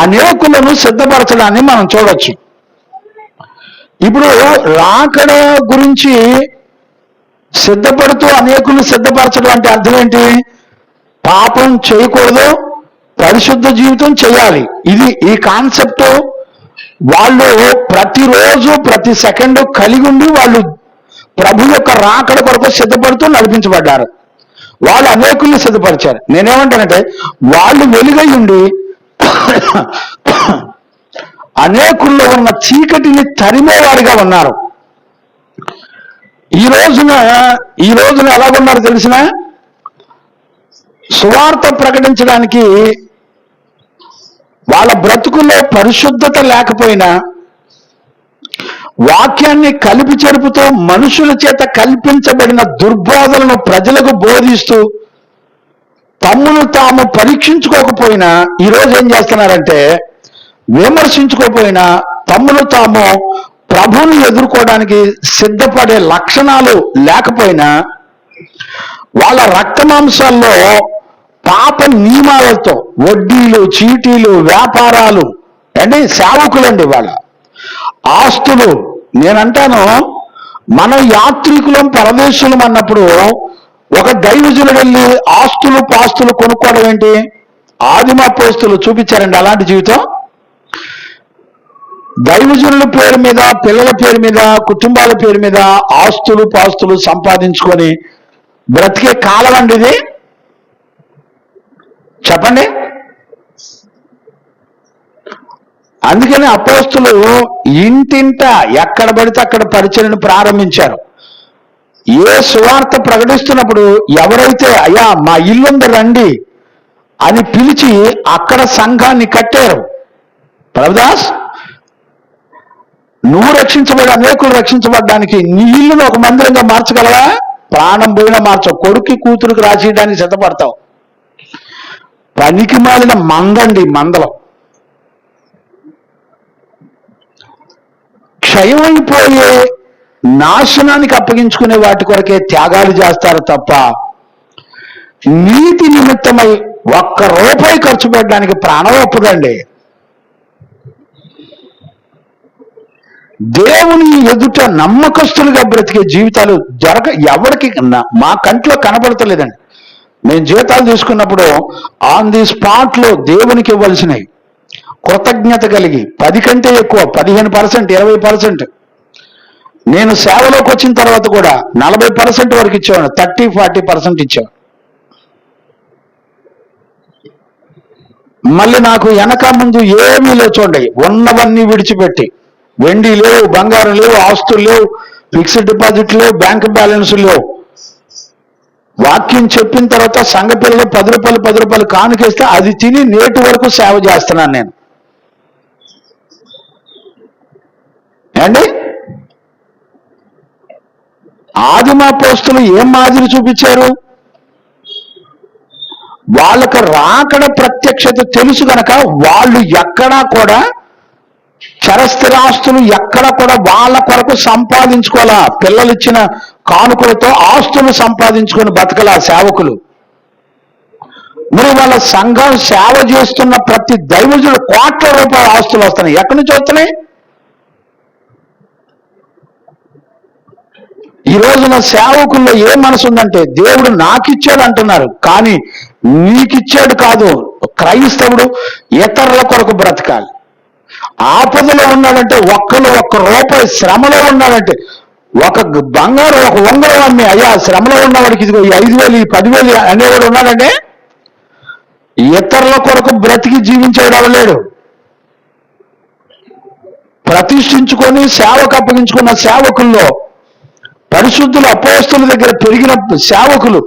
అనేకులను సిద్ధపరచడాన్ని మనం చూడవచ్చు. ఇప్పుడు రాకడ గురించి సిద్ధపడుతూ అనేకులను సిద్ధపరచడం అంటే అర్థం ఏంటి? పాపం చేయకూడదు, పరిశుద్ధ జీవితం చేయాలి. ఈ కాన్సెప్ట్ వాళ్ళు ప్రతిరోజు ప్రతి సెకండ్ కలిగి ఉండి వాళ్ళు ప్రభు యొక్క రాకడ కొరకు సిద్ధపడుతూ నడిపించబడ్డారు. వాళ్ళు అనేకుల్ని సిద్ధపరిచారు. నేనేమంటానంటే, వాళ్ళు వెలుగై ఉండి అనేకుల్లో ఉన్న చీకటిని తరిమేవారిగా ఉన్నారు. ఈ రోజున ఎలాగున్నారు తెలిసిన? సువార్త ప్రకటించడానికి వాళ్ళ బ్రతుకుల్లో పరిశుద్ధత లేకపోయినా వాక్యాన్ని కలిపి చెరుపుతూ మనుషుల చేత కల్పించబడిన దుర్బోధలను ప్రజలకు బోధిస్తూ తమ్మును తాము పరీక్షించుకోకపోయినా ఈరోజు ఏం చేస్తున్నారంటే విమర్శించుకోకపోయినా తమ్మును తాము ప్రభువుని ఎదుర్కోవడానికి సిద్ధపడే లక్షణాలు లేకపోయినా వాళ్ళ రక్తమాంసాల్లో పాప నియమాలతో వడ్డీలు చీటీలు వ్యాపారాలు అంటే సేవకులండి వాళ్ళ ఆస్తులు. నేనంటాను మన యాత్రికులం పరదేశులం అన్నప్పుడు ఒక దైవజనుడు వెళ్ళి ఆస్తులు పాస్తులు కొనుక్కోవడం ఏంటి? ఆదిమ అపోస్తులు చూపించారండి అలాంటి జీవితం. దైవజనుల పేరు మీద పిల్లల పేరు మీద కుటుంబాల పేరు మీద ఆస్తులు పాస్తులు సంపాదించుకొని బ్రతికే కాలం అండి ఇది. చెప్పండి. అందుకని అపోస్తులు ఇంటింట ఎక్కడ పడితే అక్కడ పరిచర్యను ప్రారంభించారు. ఏ సువార్త ప్రకటిస్తున్నప్పుడు ఎవరైతే అయ్యా మా ఇల్లుంది రండి అని పిలిచి అక్కడ సంఘాన్ని కట్టారు. ప్రభుదాస్, నువ్వు రక్షించబడి అనేకులు రక్షించబడ్డానికి నీ ఇల్లును ఒక మందిరంగా మార్చగలవా? ప్రాణం పోయినా మార్చవు. కొడుక్కి కూతురుకు రాసేయడానికి సిద్ధపడతావు. పనికి మాలిన మందండి మందలం. క్షయమైపోయే నాశనానికి అప్పగించుకునే వాటి కొరకే త్యాగాలు చేస్తారు తప్ప నీతి నిమిత్తమై ఒక్క రూపాయి ఖర్చు పెట్టడానికి ప్రాణం ఒప్పదండి. దేవుని ఎదుట నమ్మకస్తులుగా బ్రతికే జీవితాలు ఎవరికి మా కంట్లో కనబడతలేదండి. మేము జీతాలు తీసుకున్నప్పుడు ఆన్ ది స్పాట్ లో దేవునికి ఇవ్వాల్సినవి కృతజ్ఞత కలిగి 10 కంటే ఎక్కువ 15%, 20%. నేను సేవలోకి వచ్చిన తర్వాత కూడా 40% వరకు ఇచ్చేవాడు, 30-40% ఇచ్చేవాడు. మళ్ళీ నాకు వెనక ముందు ఏమీ లేవు చూడండి, ఉన్నవన్నీ విడిచిపెట్టి, వెండి లేవు, బంగారం లేవు, ఆస్తులు లేవు, ఫిక్స్డ్ డిపాజిట్ లేవు, బ్యాంక్ బ్యాలెన్స్ లేవు. వాక్యం చెప్పిన తర్వాత సంఘ పిల్లలు 10 రూపాయలు కానుకేస్తే అది తిని నేటి వరకు సేవ చేస్తున్నాను నేను. అండి, ఆదిమ అపోస్తులు ఏం మాదిరి చూపించారు? వాళ్ళకు రాకడ ప్రత్యక్షత తెలుసు గనక వాళ్ళు ఎక్కడా కూడా చరస్థిరాస్తులు ఎక్కడ కూడా వాళ్ళ కొరకు సంపాదించుకోవాలా. పిల్లలు ఇచ్చిన కానుకలతో ఆస్తులు సంపాదించుకొని బతకలా సేవకులు. మరి వాళ్ళ సంఘం సేవ చేస్తున్న ప్రతి దైవజుడు కోట్ల రూపాయల ఆస్తులు వస్తున్నాయి. ఎక్కడి నుంచి వస్తున్నాయి? ఈ రోజున సేవకుల్లో ఏ మనసు ఉందంటే దేవుడు నాకిచ్చాడు అంటున్నారు, కానీ నీకిచ్చాడు కాదు. క్రైస్తవుడు ఇతరుల కొరకు బ్రతకాలి. ఆపదలో ఉన్నాడంటే ఒక్క రూపాయి, శ్రమలో ఉన్నాడంటే ఒక బంగారం ఒక ఉంగరం అమ్మి అయ్యా శ్రమలో ఉన్నవాడికి ఇదిగో 5,000 10,000 అనేవాడు ఉన్నాడంటే ఇతరుల కొరకు బ్రతికి జీవించేవాడు అవలేడు. ప్రతిష్ఠించుకొని సేవకు అప్పగించుకున్న సేవకుల్లో పరిశుద్ధులు అపోస్తుల దగ్గర పెరిగిన సేవకులు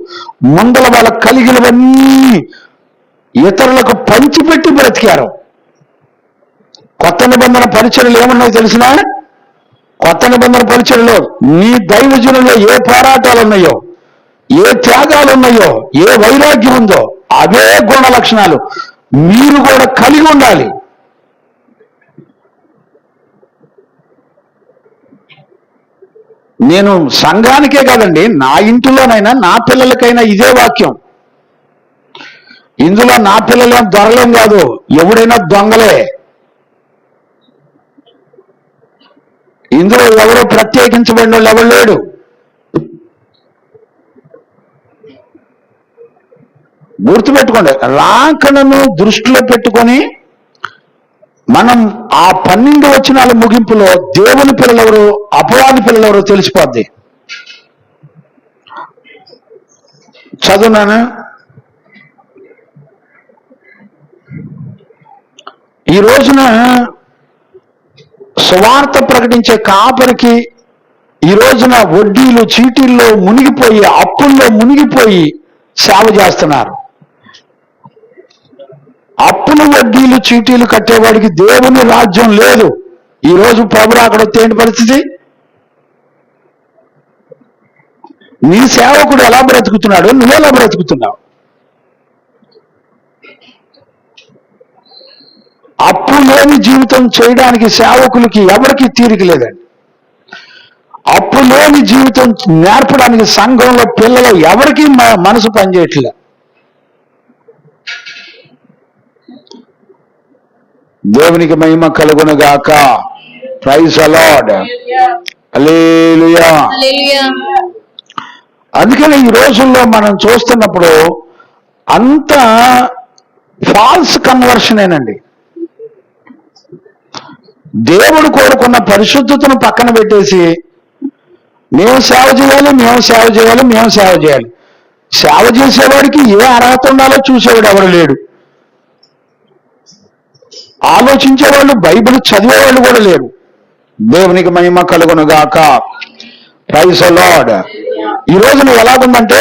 ముందల వాళ్ళకు కలిగినవన్నీ ఇతరులకు పంచిపెట్టి బ్రతికారు. కొత్త నిబంధన పరిచర్యలు ఏమన్నాయో తెలిసినా? కొత్త నిబంధన పరిచర్యలో నీ దైవజనులో ఏ పోరాటాలు ఉన్నాయో, ఏ త్యాగాలు ఉన్నాయో, ఏ వైరాగ్యం ఉందో అవే గుణ లక్షణాలు మీరు కూడా కలిగి ఉండాలి. నేను సంఘానికే కాదండి, నా ఇంటిలోనైనా నా పిల్లలకైనా ఇదే వాక్యం. ఇందులో నా పిల్లలేం దొరలేం కాదు, ఎవడైనా దొంగలే. ఇందులో ఎవరో ప్రత్యేకించబడిన వాళ్ళు ఎవరు లేడు. గుర్తుపెట్టుకోండి, రాకడను దృష్టిలో పెట్టుకొని మనం ఆ 12 వచనాల ముగింపులో దేవుని పిల్లలెవరు అపవాది పిల్లలెవరో తెలిసిపోద్ది. చదువునాను. ఈ రోజున సువార్త ప్రకటించే కాపరికి ఈ రోజున వడ్డీలు చీటీల్లో మునిగిపోయి అప్పుల్లో మునిగిపోయి సేవ చేస్తున్నారు. అప్పులు వడ్డీలు చీటీలు కట్టేవాడికి దేవుని రాజ్యం లేదు. ఈ రోజు ప్రభువు అక్కడ వస్తే ఏంటి పరిస్థితి? నీ సేవకుడు ఎలా బ్రతుకుతున్నాడు, నువ్వెలా బ్రతుకుతున్నావు? అప్పు లేని జీవితం చేయడానికి సేవకులకి ఎవరికి తీరిక లేదండి. అప్పు లేని జీవితం నేర్పడానికి సంఘంలో పిల్లలు ఎవరికి మనసు పనిచేయట్లే. దేవునికి మహిమ కలుగునుగాక. Praise the Lord. హల్లెలూయా. అందుకని ఈ రోజుల్లో మనం చూస్తున్నప్పుడు అంతా ఫాల్స్ కన్వర్షనేనండి. దేవుడు కోరుకున్న పరిశుద్ధతను పక్కన పెట్టేసి మేము సేవ చేయాలి, మేము సేవ చేయాలి, మేము సేవ చేయాలి. సేవ చేసేవాడికి ఏ అర్హత ఉండాలో చూసేవాడు ఎవరు లేడు. ఆలోచించేవాళ్ళు, బైబిల్ చదివేవాళ్ళు కూడా లేరు. దేవునికి మహిమ కలుగునుగాక. Praise the lord. ఈ రోజున ఎలాగుందంటే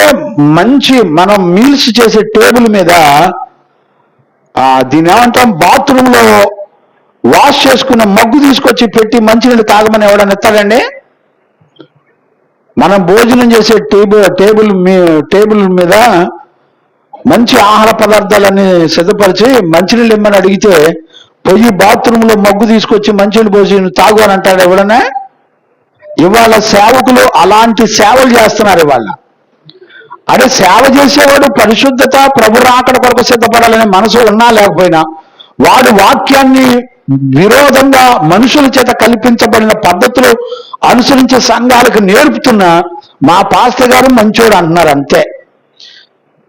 మంచి మనం మీల్స్ చేసే టేబుల్ మీద దీని ఏమంటాం, బాత్రూమ్ లో వాష్ చేసుకున్న మగ్గు తీసుకొచ్చి పెట్టి మంచినీళ్ళు తాగమని ఎవడన్నా ఎత్తాడండి? మనం భోజనం చేసే టేబుల్ మీద మంచి ఆహార పదార్థాలన్నీ సిద్ధపరిచి మంచినీళ్ళు ఇమ్మని అడిగితే పోయి బాత్రూమ్ లో మగ్గు తీసుకొచ్చి మంచినీళ్ళు పోసి తాగు అని అంటాడు ఎవడన్నా? ఇవాళ సేవకులు అలాంటి సేవలు చేస్తున్నారు. ఇవాళ అదే సేవ చేసేవాడు పరిశుద్ధత, ప్రభు రాకడ కొరకు సిద్ధపడాలనే మనసు ఉన్నా లేకపోయినా వాడు వాక్యాన్ని విరోధంగా మనుషుల చేత కల్పించబడిన పద్ధతులు అనుసరించే సంఘాలకు నేర్పుతున్న మా పాస్టర్ గారు మంచోడు అంటున్నారు అంతే.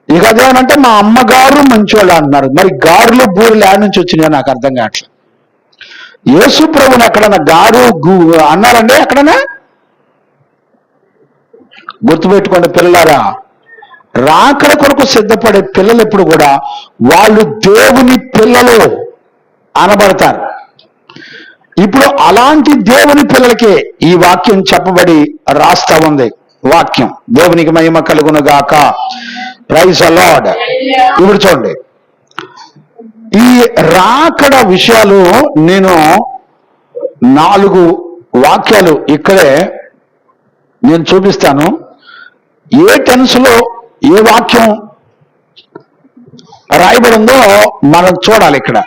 ఇక అదేమంటే మా అమ్మగారు మంచోళ్ళు అంటున్నారు. మరి గారులు బూరులు యాడ్ నుంచి వచ్చినాయో నాకు అర్థం కావట్లేదు. యేసు ప్రభుని ఎక్కడన్నా గారు అన్నారండి? ఎక్కడన్నా? గుర్తుపెట్టుకోండి పిల్లలారా, రాకడ కొరకు సిద్ధపడే పిల్లలు ఎప్పుడు కూడా వాళ్ళు దేవుని పిల్లలు అనబడతారు. ఇప్పుడు అలాంటి దేవుని పిల్లలకే ఈ వాక్యం చెప్పబడి రాస్తా ఉంది. వాక్యం దేవునికి మహిమ కలుగునుగాక. Praise the lord. ఇప్పుడు చూడండి, ఈ రాకడ విషయాలు నేను 4 వాక్యాలు ఇక్కడే నేను చూపిస్తాను. ఏ టెన్స్ లో ఏ వాక్యం రాయబడి ఉందో మనం చూడాలి. ఇక్కడ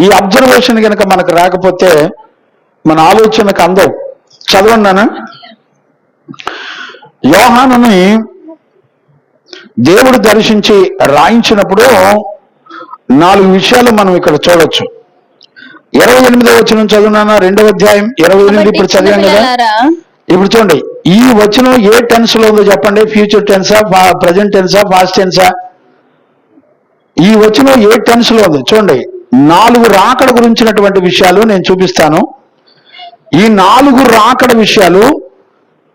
ఈ అబ్జర్వేషన్ కనుక మనకు రాకపోతే మన ఆలోచనకు అందవు. చదవండి. యోహానుని దేవుడు దర్శించి రాయించినప్పుడు 4 విషయాలు మనం ఇక్కడ చూడొచ్చు. 28వ వచనం చదువున్నాను, 2వ అధ్యాయం 28. ఇప్పుడు చదివాం కదా. ఇప్పుడు చూడండి, ఈ వచనం ఏ టెన్స్ లో ఉందో చెప్పండి. ఫ్యూచర్ టెన్సా, ప్రజెంట్ టెన్సా, పాస్ట్ టెన్సా? ఈ వచనం ఏ టెన్స్ లో ఉంది చూడండి. 4 రాకడ గురించినటువంటి విషయాలు నేను చూపిస్తాను. ఈ 4 రాకడ విషయాలు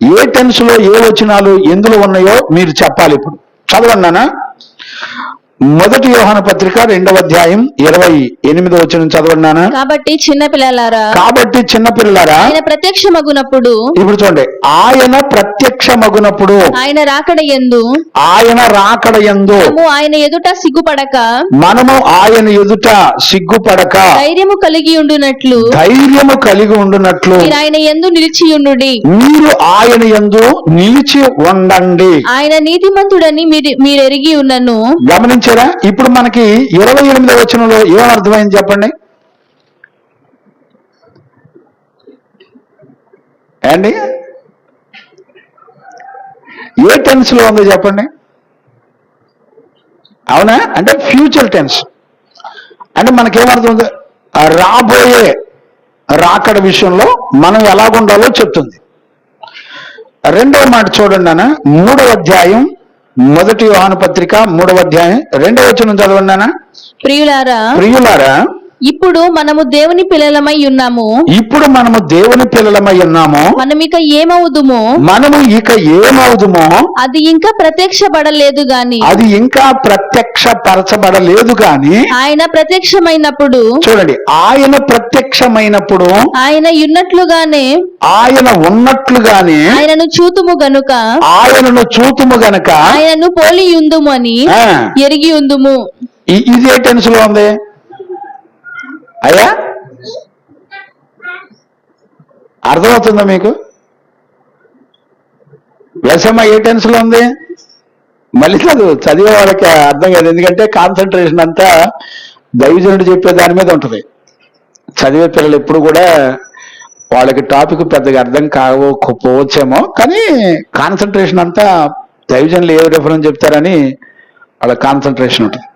ఏ టెన్స్ లో ఏ వచనాలు ఎందులో ఉన్నాయో మీరు చెప్పాలి. ఇప్పుడు చదవన్నానా? 1 యోహాను పత్రిక 2వ అధ్యాయం 28వ వచనం చదవన్నానా? కాబట్టి చిన్నపిల్లలారా ఆయన ప్రత్యక్షమగునప్పుడు, ఇప్పుడు చూడండి, ఆయన ప్రత్యక్షమగునప్పుడు, ఆయన రాకడ యందు మనము ఆయన ఎదుట సిగ్గుపడక ధైర్యము కలిగి ఉండునట్లు మీరు ఆయన యందు నిలిచి ఉండండి. ఆయన నీతిమంతుడని మీరు ఎరిగి ఉన్నను. గమనించారా? ఇప్పుడు మనకి 28వ వచనంలో ఏమర్థమైంది చెప్పండి అండి? ఏ టెన్స్ లో ఉందో చెప్పండి. అవునా? అంటే ఫ్యూచర్ టెన్స్. అంటే మనకేమర్థం? రాబోయే రాకడ విషయంలో మనం ఎలాగుండాలో చెప్తుంది. 2వ మాట చూడండి నాన్న, 3వ అధ్యాయం 1 యోహాను పత్రిక 3వ అధ్యాయం 2వ వచనం చదవండి నాన్న. ప్రియులారా ఇప్పుడు మనము దేవుని పిల్లలమై ఉన్నాము. మనము ఇక ఏమవుదుమో అది ఇంకా ప్రత్యక్షపరచబడలేదు గాని ఆయన ప్రత్యక్షమైనప్పుడు, చూడండి, ఆయన ప్రత్యక్షమైనప్పుడు ఆయన ఉన్నట్లుగానే ఆయనను చూతుము గనుక ఆయనను పోలి ఉందుము అని ఎరిగి ఉందుము. ఇది ఏ టెన్స్ లో ఉంది? అయ్యా అర్థమవుతుందా మీకు? ఎస్ఎంఐ ఏ టెన్స్ లో ఉంది? మళ్ళీ చదివే వాళ్ళకి అర్థం కాదు, ఎందుకంటే కాన్సన్ట్రేషన్ అంతా దైవజనుడు చెప్పే దాని మీద ఉంటుంది. చదివే పిల్లలు ఎప్పుడు కూడా వాళ్ళకి టాపిక్ పెద్దగా అర్థం కాకపోవచ్చేమో, కానీ కాన్సన్ట్రేషన్ అంతా దైవజనులు ఏ రెఫరెన్స్ చెప్తారని వాళ్ళ కాన్సన్ట్రేషన్ ఉంటుంది.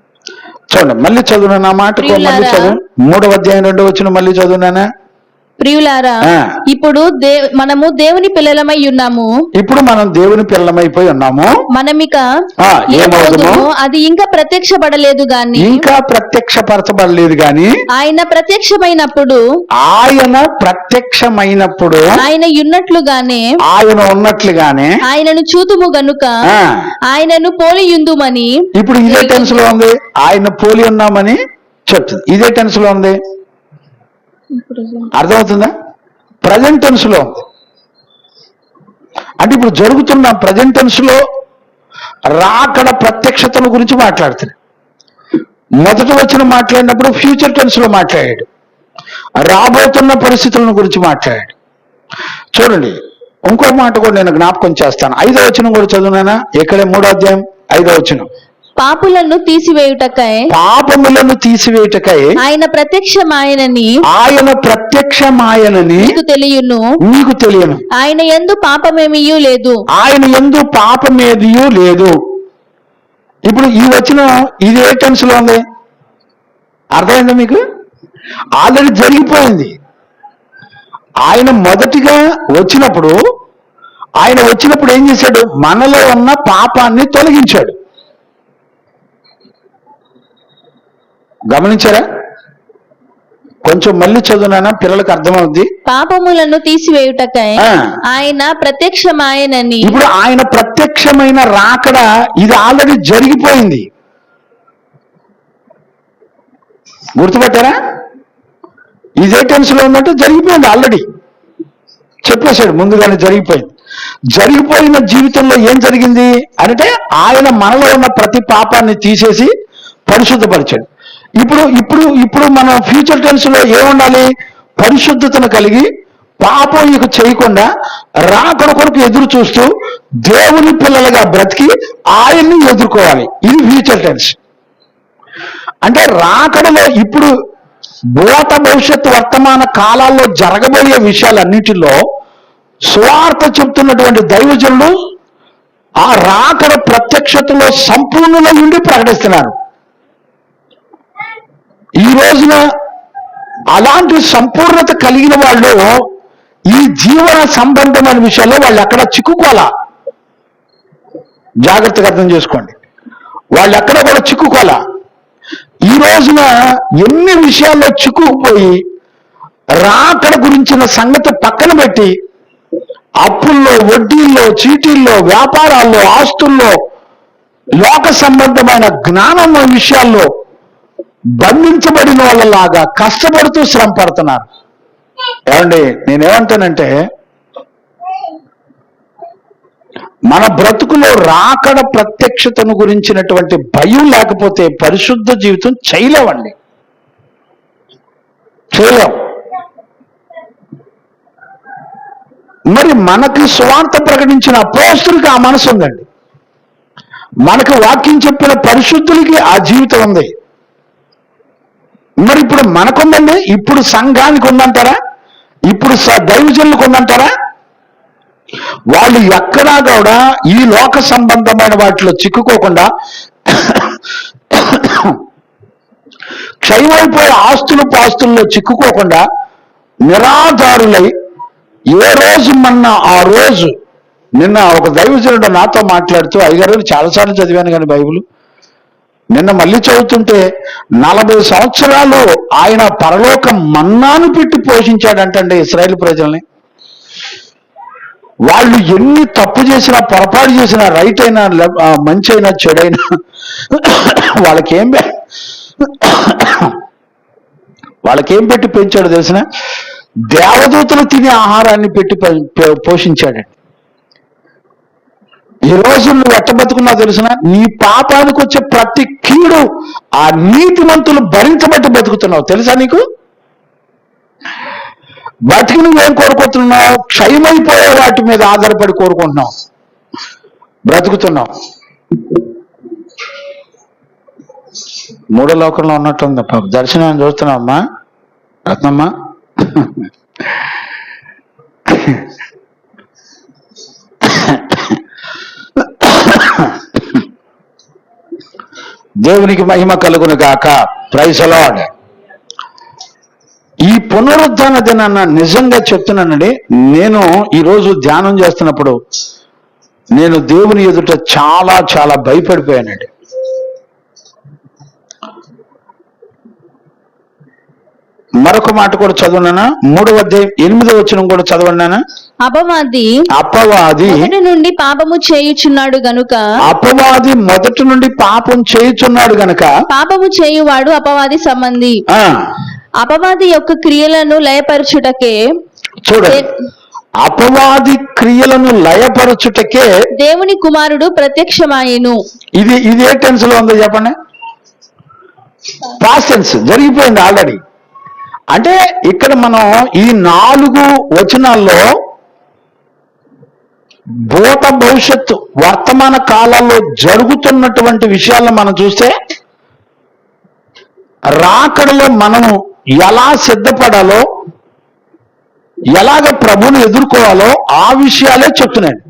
చూడండి, మళ్ళీ చదువునా నా మాటకు, మళ్ళీ చదువు 3వ అధ్యాయం 2వ వచనం మళ్ళీ చదువునానా. ప్రియులారా, ఇప్పుడు మనము దేవుని పిల్లలమై ఉన్నాము. ఇప్పుడు మనం దేవుని పిల్లలమైపోయి ఉన్నాము. మనమిక ఏమవుదుమో అది ఇంకా ప్రత్యక్షపడలేదు గాని, ఇంకా ప్రత్యక్షపరచబడలేదు గాని, ఆయన ప్రత్యక్షమైనప్పుడు ఆయన ఉన్నట్లుగానే ఆయనను చూతుము గనుక ఆయనను పోలియుందుమని. ఇప్పుడు ఇదే టెన్స్ లో ఉంది, ఆయన పోలి ఉన్నామని చెప్తుంది. ఇదే టెన్స్ లో ఉంది, అర్థమవుతుందా? ప్రజెంట్ టెన్స్ లో ఉంది. అంటే ఇప్పుడు జరుగుతున్న ప్రజెంట్ టెన్స్ లో రాకడ ప్రత్యక్షతల గురించి మాట్లాడుతుంది. మొదట వచ్చిన మాట్లాడినప్పుడు ఫ్యూచర్ టెన్స్ లో మాట్లాడాడు, రాబోతున్న పరిస్థితులను గురించి మాట్లాడాడు. చూడండి, ఇంకో మాట కూడా నేను జ్ఞాపకం చేస్తాను. 5వ వచనం కూడా చదువునానా. ఇక్కడే 3వ అధ్యాయం 5వ వచనం. పాపములను తీసివేయుటకై ఆయన ప్రత్యక్షమాయనని నీకు తెలియను. ఆయన యందు పాపమేమియూ లేదు. ఇప్పుడు ఈ వచనం ఇది ఏ టెన్స్ లో ఉంది? అర్థమైందా మీకు? ఆల్రెడీ జరిగిపోయింది. ఆయన మొదటిగా వచ్చినప్పుడు ఏం చేశాడు? మనలో ఉన్న పాపాన్ని తొలగించాడు. గమనించారా? కొంచెం మళ్ళీ చదువునా, పిల్లలకు అర్థమవుద్ది. పాపములను తీసివేయుటకై ఆయన ప్రత్యక్షమాయనని. ఇప్పుడు ఆయన ప్రత్యక్షమైన రాకడ ఇది ఆల్రెడీ జరిగిపోయింది. గుర్తుపెట్టారా? ఇదే టెన్స్ లో ఉన్నట్టు జరిగిపోయింది, ఆల్రెడీ చెప్పేశాడు ముందుగానే. జరిగిపోయిన జీవితంలో ఏం జరిగింది అంటే ఆయన మనలో ఉన్న ప్రతి పాపాన్ని తీసేసి పరిశుద్ధపరిచాడు. ఇప్పుడు మన ఫ్యూచర్ టెన్స్ లో ఏముండాలి? పరిశుద్ధతను కలిగి పాపం ఇక చేయకుండా రాకడ కొరకు ఎదురు చూస్తూ దేవుని పిల్లలుగా బ్రతికి ఆయన్ని ఎదుర్కోవాలి. ఇది ఫ్యూచర్ టెన్స్. అంటే రాకడలో ఇప్పుడు భూత భవిష్యత్తు వర్తమాన కాలాల్లో జరగబోయే విషయాలన్నిటిలో సువార్త చెప్తున్నటువంటి దైవజనులు ఆ రాకడ ప్రత్యక్షతలో సంపూర్ణులై ఉండి ప్రకటిస్తున్నారు. ఈ రోజున అలాంటి సంపూర్ణత కలిగిన వాళ్ళు ఈ జీవన సంబంధమైన విషయాల్లో వాళ్ళు ఎక్కడ చిక్కుకోవాలా? జాగ్రత్తగా అర్థం చేసుకోండి. వాళ్ళు ఎక్కడ కూడా చిక్కుకోవాలా? ఈ రోజున ఎన్ని విషయాల్లో చిక్కుకుపోయి రాకడ గురించిన సంగతి పక్కన పెట్టి అప్పుల్లో, వడ్డీల్లో, చీటీల్లో, వ్యాపారాల్లో, ఆస్తుల్లో, లోక సంబంధమైన జ్ఞానం విషయాల్లో బంధించబడిన వాళ్ళలాగా కష్టపడుతూ శ్రమ పడుతున్నారు. ఏమండి, నేనేమంటానంటే మన బ్రతుకులో రాకడ ప్రత్యక్షతను గురించినటువంటి భయం లేకపోతే పరిశుద్ధ జీవితం చేయలేమండి. మరి మనకి సువార్త ప్రకటించిన అపోస్తలుకి ఆ మనసు ఉందండి. మనకు వాక్యం చెప్పిన పరిశుద్ధులకి ఆ జీవితం ఉంది. మరి ఇప్పుడు మనకుందండి? ఇప్పుడు సంఘానికి ఉందంటారా? ఇప్పుడు దైవజనులకు ఉందంటారా? వాళ్ళు ఎక్కడా కూడా ఈ లోక సంబంధమైన వాటిలో చిక్కుకోకుండా క్షయమైపోయే పాస్తుల్లో చిక్కుకోకుండా నిరాధారులై ఏ రోజు ఆ రోజు నిన్న ఒక దైవజనుడు నాతో మాట్లాడుతూ, అయ్యగారు చాలాసార్లు చదివాను కానీ బైబిల్, నిన్న మళ్ళీ చదువుతుంటే 40 సంవత్సరాలు ఆయన పరలోక మన్నాను పెట్టి పోషించాడంటండి ఇశ్రాయేలు ప్రజల్ని. వాళ్ళు ఎన్ని తప్పు చేసినా, పొరపాటు చేసినా, రైట్ అయినా, మంచి అయినా, చెడైనా వాళ్ళకేం పెట్టి పెంచాడు తెలిసిన? దేవదూతలు తినే ఆహారాన్ని పెట్టి పోషించాడండి. ఈ రోజు నువ్వు ఎట్ట బతుకున్నా తెలిసిన? నీ పాపానికి వచ్చే ప్రతి కీడు ఆ నీతిమంతులు భరించబట్టి బతుకుతున్నావు తెలుసా నీకు? బతికి నువ్వేం కోరుకుంటున్నావు? క్షయమైపోయే వాటి మీద ఆధారపడి కోరుకుంటున్నావు, బ్రతుకుతున్నావు. మూడో లోకంలో ఉన్నట్టుంది. దర్శనం చూస్తున్నావమ్మా రత్నమ్మ? దేవునికి మహిమ కలుగును గాక. Praise the lord. ఈ పునరుద్ధాన దినాన్న నిజంగా చెప్తున్నానండి, నేను ఈరోజు ధ్యానం చేస్తున్నప్పుడు నేను దేవుని ఎదుట చాలా చాలా భయపడిపోయానండి. మరొక మాట కూడా చదవనా? 3వ అధ్యాయం 8వ వచనం కూడా చదవన్నానా? అపవాది మొదటి నుండి పాపము చేయుచున్నాడు గనుక, అపవాది మొదటి నుండి పాపం చేయుచున్నాడు గనుక, పాపము చేయువాడు అపవాది సంబంధి. అపవాది యొక్క క్రియలను లయపరచుటకే, చూడండి, అపవాది క్రియలను లయపరచుటకే దేవుని కుమారుడు ప్రత్యక్షమాయెను. ఇది ఏ టెన్స్ లో ఉందో చెప్పండి? పాస్ట్ టెన్స్, జరిగిపోయింది ఆల్రెడీ. అంటే ఇక్కడ మనం ఈ 4 వచనాల్లో భూత భవిష్యత్తు వర్తమాన కాలాల్లో జరుగుతున్నటువంటి విషయాలను మనం చూస్తే, రాకడలో మనము ఎలా సిద్ధపడాలో, ఎలాగ ప్రభువుని ఎదుర్కోవాలో ఆ విషయాలే చెప్తున్నాడు.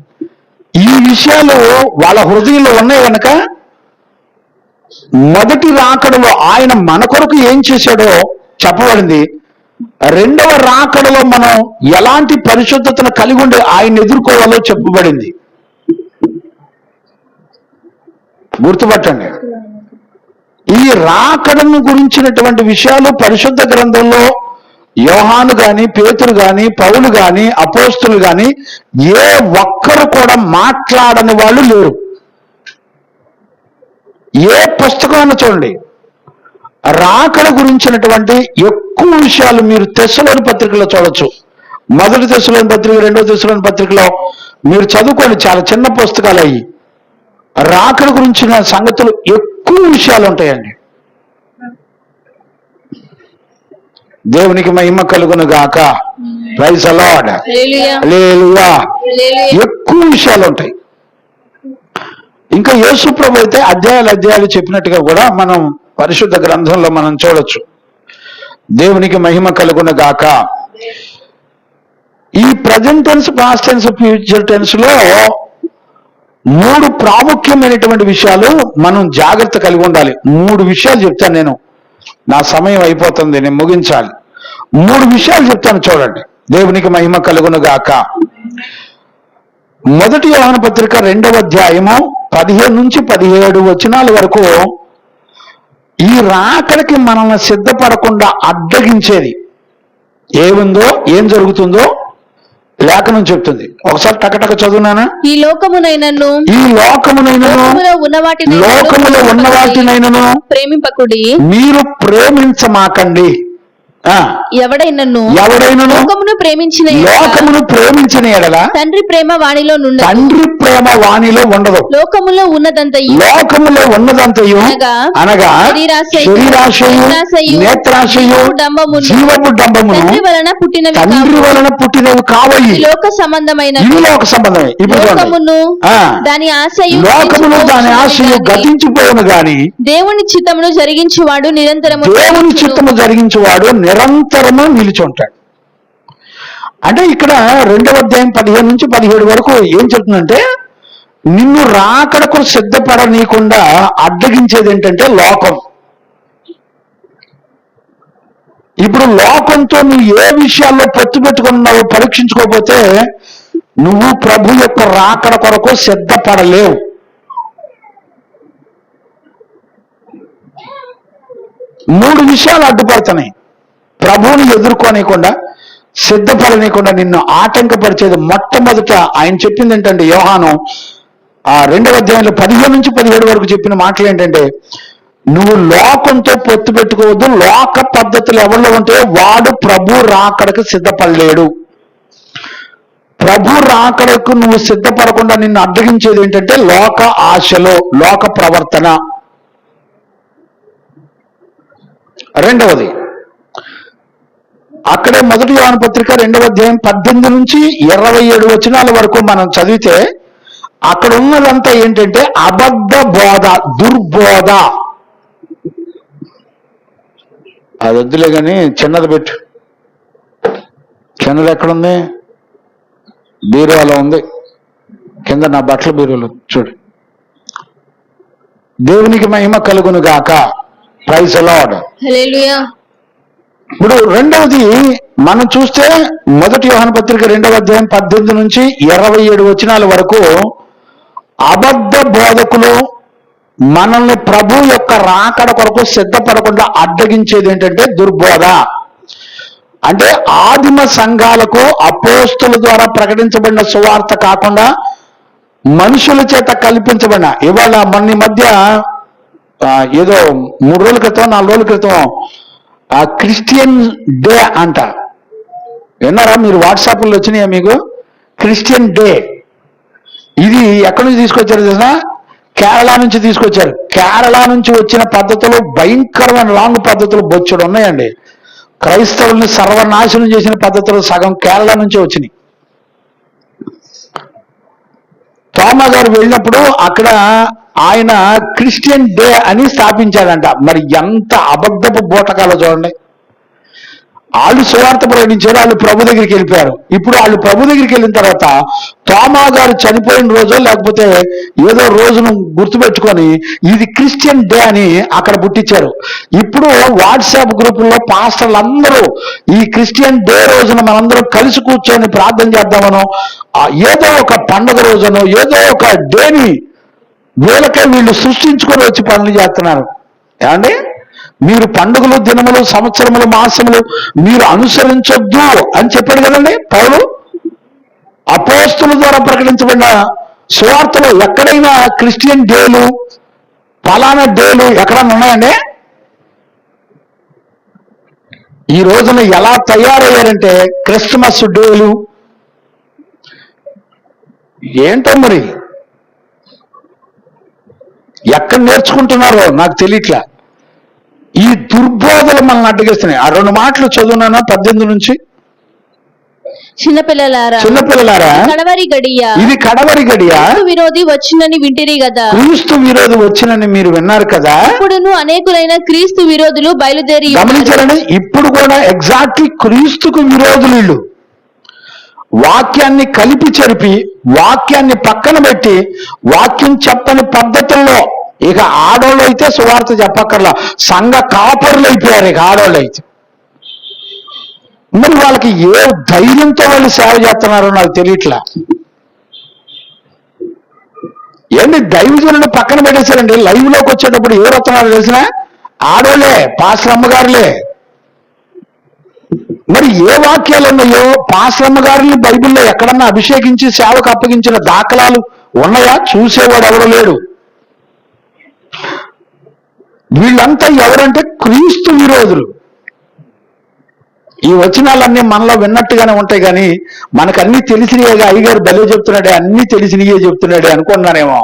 ఈ విషయాలు వాళ్ళ హృదయంలో ఉన్నాయి కనుక మొదటి రాకడలో ఆయన మన కొరకు ఏం చేశాడో చెప్పబడింది. రెండవ రాకడలో మనం ఎలాంటి పరిశుద్ధతను కలిగి ఉండి ఆయన ఎదుర్కోవాలో చెప్పబడింది. గుర్తుపట్టండి, ఈ రాకడను గురించినటువంటి విషయాలు పరిశుద్ధ గ్రంథంలో యోహాను గాని, పేతురు గాని, పౌలు గాని, అపోస్తులు గాని ఏ ఒక్కరు కూడా మాట్లాడని వాళ్ళు లేరు. ఏ పుస్తకాన్ని చూడండి, రాకడ గురించినటువంటి ఎక్కువ విషయాలు మీరు తెస్సలోని పత్రికలో చూడొచ్చు. మొదటి తెస్సలోని పత్రిక, రెండో తెస్సలోని పత్రికలో మీరు చదువుకోండి, చాలా చిన్న పుస్తకాలు అయ్యి. రాకడ గురించిన సంగతులు ఎక్కువ విషయాలు ఉంటాయండి. దేవునికి మహిమ కలుగును గాక. Praise the Lord. హల్లెలూయా. ఎక్కువ విషయాలు ఉంటాయి. ఇంకా యేసు ప్రభు అయితే అధ్యాయాలు చెప్పినట్టుగా కూడా మనం పరిశుద్ధ గ్రంథంలో మనం చూడొచ్చు. దేవునికి మహిమ కలుగును గాక. ఈ present tense, past tense, future tense లో 3 ప్రాముఖ్యమైనటువంటి విషయాలు మనం జాగ్రత్త కలిగి ఉండాలి. 3 విషయాలు చెప్తాను నేను. నా సమయం అయిపోతుంది, నేను ముగించాలి. 3 విషయాలు చెప్తాను, చూడండి. దేవునికి మహిమ కలుగును గాక. మొదటి యోహాను పత్రిక 2వ అధ్యాయము 15 నుంచి 17 వచనాల వరకు ఈ రాకడికి మనల్ని సిద్ధపడకుండా అడ్డగించేది ఏముందో, ఏం జరుగుతుందో లేఖనం చెప్తుంది. ఒకసారి టకటక చదువునానా? ఈ లోకమునైనను లోకములో ఉన్న వాటినైనను ప్రేమింపకుడి, మీరు ప్రేమించమాకండి. ఎవడైనను లోకమును ప్రేమించిన ఎడల తండ్రి ప్రేమ వానిలో ఉండదు. లోకములో ఉన్నదంతయు అనగా శరీరాశయు, నేత్రాశయు, జీవపు డంబమును తండ్రి వలన పుట్టినవి కావయి. లోక సంబంధమైన లోకమును దాని ఆశయు గతించిపోవును గాని దేవుని చిత్తమును జరిగించువాడు నిరంతరము నిలిచి ఉంటాడు. అంటే ఇక్కడ 2వ అధ్యాయం 15 నుంచి 17 వరకు ఏం చెప్తుందంటే, నిన్ను రాకడకు సిద్ధపడనీయకుండా అడ్డగించేది ఏంటంటే లోకం. ఇప్పుడు లోకంతో నువ్వు ఏ విషయాల్లో పొత్తు పెట్టుకున్నావో పరీక్షించుకోకపోతే నువ్వు ప్రభు యొక్క రాకడ కొరకు సిద్ధపడలేవు. మూడు విషయాలు అడ్డుపడుతున్నాయి ప్రభువుని ఎదుర్కోనీయకుండా, సిద్ధపడనీయకుండా నిన్ను ఆటంకపరిచేది. మొట్టమొదట ఆయన చెప్పింది ఏంటంటే, యోహాను 2వ అధ్యాయంలో 15 నుంచి 17 వరకు చెప్పిన మాటలు ఏంటంటే, నువ్వు లోకంతో పొత్తు పెట్టుకోవద్దు. లోక పద్ధతులు ఎవరిలో ఉంటే వాడు ప్రభు రాకడకు సిద్ధపడలేడు. ప్రభు రాకడకు నువ్వు సిద్ధపడకుండా నిన్ను అడ్డగించేది ఏంటంటే లోక ఆశలో, లోక ప్రవర్తన. రెండవది, అక్కడే 1 యోహాను పత్రిక 2వ అధ్యాయం 18 నుంచి 27 వచనాల వరకు మనం చదివితే అక్కడ ఉన్నదంతా ఏంటంటే అబద్ధ బోధ, దుర్బోధ. అది వద్దులే కానీ చిన్నది పెట్టు. చిన్నది ఎక్కడుంది? బీరువాలో ఉంది, కింద నా బట్టల బీరువాలో చూడు. దేవునికి మహిమ కలుగును గాక. Praise the Lord. హల్లెలూయా. ఇప్పుడు రెండవది మనం చూస్తే 1 యోహాను పత్రిక 2వ అధ్యాయం 18 నుంచి 27 వచనాల వరకు అబద్ధ బోధకులు మనల్ని ప్రభు యొక్క రాకడ కొరకు సిద్ధపడకుండా అడ్డగించేది ఏంటంటే దుర్బోధ. అంటే ఆదిమ సంఘాలకు అపోస్తుల ద్వారా ప్రకటించబడిన సువార్త కాకుండా మనుషుల చేత కల్పించబడిన, ఇవాళ మన మధ్య ఏదో 3 రోజుల క్రితం 4 రోజుల క్రితం క్రిస్టియన్ డే అంట, విన్నారా మీరు? వాట్సాప్లో వచ్చినాయా మీకు? Christian day. ఇది ఎక్కడి నుంచి తీసుకొచ్చారు తెలిసిన? కేరళ నుంచి తీసుకొచ్చారు. కేరళ నుంచి వచ్చిన పద్ధతులు భయంకరమైన రాంగ్ పద్ధతులు బొచ్చుడు ఉన్నాయండి. క్రైస్తవుల్ని సర్వనాశనం చేసిన పద్ధతులు సగం కేరళ నుంచి వచ్చినాయి. తోమా గారు వెళ్ళినప్పుడు అక్కడ ఆయన క్రిస్టియన్ డే అని స్థాపించాడంట. మరి ఎంత అబద్ధపు బూటకాలో చూడండి. వాళ్ళు సువార్త ప్రకటించారు, వాళ్ళు ప్రభు దగ్గరికి వెళ్ళిపోయారు. ఇప్పుడు వాళ్ళు ప్రభు దగ్గరికి వెళ్ళిన తర్వాత తోమా గారు చనిపోయిన రోజు లేకపోతే ఏదో రోజును గుర్తుపెట్టుకొని ఇది క్రిస్టియన్ డే అని అక్కడ పుట్టించారు. ఇప్పుడు వాట్సాప్ గ్రూపుల్లో పాస్టర్లు అందరూ ఈ క్రిస్టియన్ డే రోజున మనందరం కలిసి కూర్చొని ప్రార్థన చేద్దామనో, ఏదో ఒక పండుగ రోజునో ఏదో ఒక డేని వీళ్ళకే వీళ్ళు సృష్టించుకొని వచ్చి పనులు చేస్తున్నారు. ఏమండి, మీరు పండుగలు, దినములు, సంవత్సరములు, మాసములు మీరు అనుసరించొద్దు అని చెప్పాడు కదండి పౌలు. అపోస్తుల ద్వారా ప్రకటించబడిన సువార్తలో ఎక్కడైనా క్రిస్టియన్ డేలు, ఫలానా డేలు ఎక్కడన్నా ఉన్నాయండి? ఈ రోజున ఎలా తయారయ్యారంటే క్రిస్మస్ డేలు ఏంటో మరి ఎక్కడ నేర్చుకుంటున్నారో నాకు తెలియట్లే. ఈ దుర్బోధలు మనల్ని అడ్డగిస్తున్నాయి. ఆ 2 మాటలు చదువునా 18 నుంచి. చిన్నపిల్లలారా కడవరి గడియ, ఇది కడవరి గడియ, విరోధి వచ్చినని వింటిరి కదా. క్రీస్తు విరోధి వచ్చినని మీరు విన్నారు కదా. ఇప్పుడును అనేకులైన క్రీస్తు విరోధులు బయలుదేరి. గమనించారని, ఇప్పుడు కూడా ఎగ్జాక్ట్లీ క్రీస్తుకు విరోధులు వీళ్ళు. వాక్యాన్ని కలిపి చెరిపి, వాక్యాన్ని పక్కన పెట్టి, వాక్యం చెప్పని పద్ధతుల్లో ఇక ఆడోళ్ళు అయితే సువార్త చెప్పక్కర్లా, సంఘ కాపరులు అయిపోయారు ఇక ఆడోళ్ళు అయితే. మరి వాళ్ళకి ఏ ధైర్యంతో వాళ్ళు సేవ చేస్తున్నారో నాకు తెలియట్లా. ఏంటి దైవజనులను పక్కన పెట్టేశారండి. లైవ్ లోకి వచ్చేటప్పుడు ఎవరు వస్తున్నారో తెలిసిన? ఆడోళ్ళే, పాస్టర్ అమ్మగారులే. మరి ఏ వాక్యాలు ఉన్నాయో పాస్టర్ అమ్మగారిని బైబిల్లో ఎక్కడన్నా అభిషేకించి సేవకు అప్పగించిన దాఖలాలు ఉన్నాయా? చూసేవాడు ఎవరు లేడు. వీళ్ళంతా ఎవరంటే క్రీస్తు విరోధులు. ఈ వచనాలన్నీ మనలో విన్నట్టుగానే ఉంటాయి కానీ మనకు అన్ని తెలిసినయే. అయ్యగారు భలే చెప్తున్నాడే, అన్ని తెలిసినయే చెప్తున్నాడే అనుకున్నానేమో.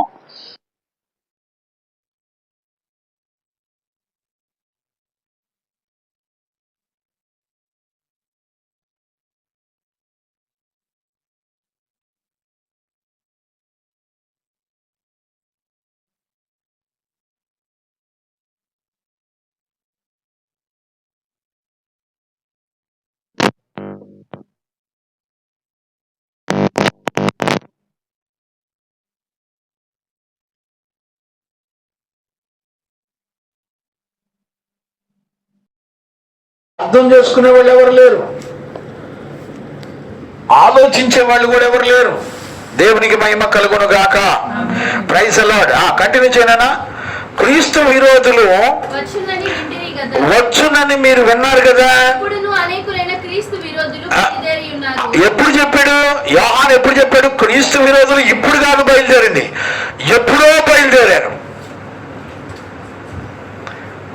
అర్థం చేసుకునే వాళ్ళు ఎవరు లేరు, ఆలోచించే వాళ్ళు కూడా ఎవరు లేరు. దేవునికి మహిమ కలుగును గాక. Praise the lord. కంటిన్యూ చేయనా? క్రీస్తు విరోధులు వచ్చునని మీరు విన్నారు కదా. ఎప్పుడు చెప్పాడు యోహాను? ఎప్పుడు చెప్పాడు? క్రీస్తు విరోధులు ఇప్పుడు కాదు బయలుదేరింది, ఎప్పుడో బయలుదేరారు.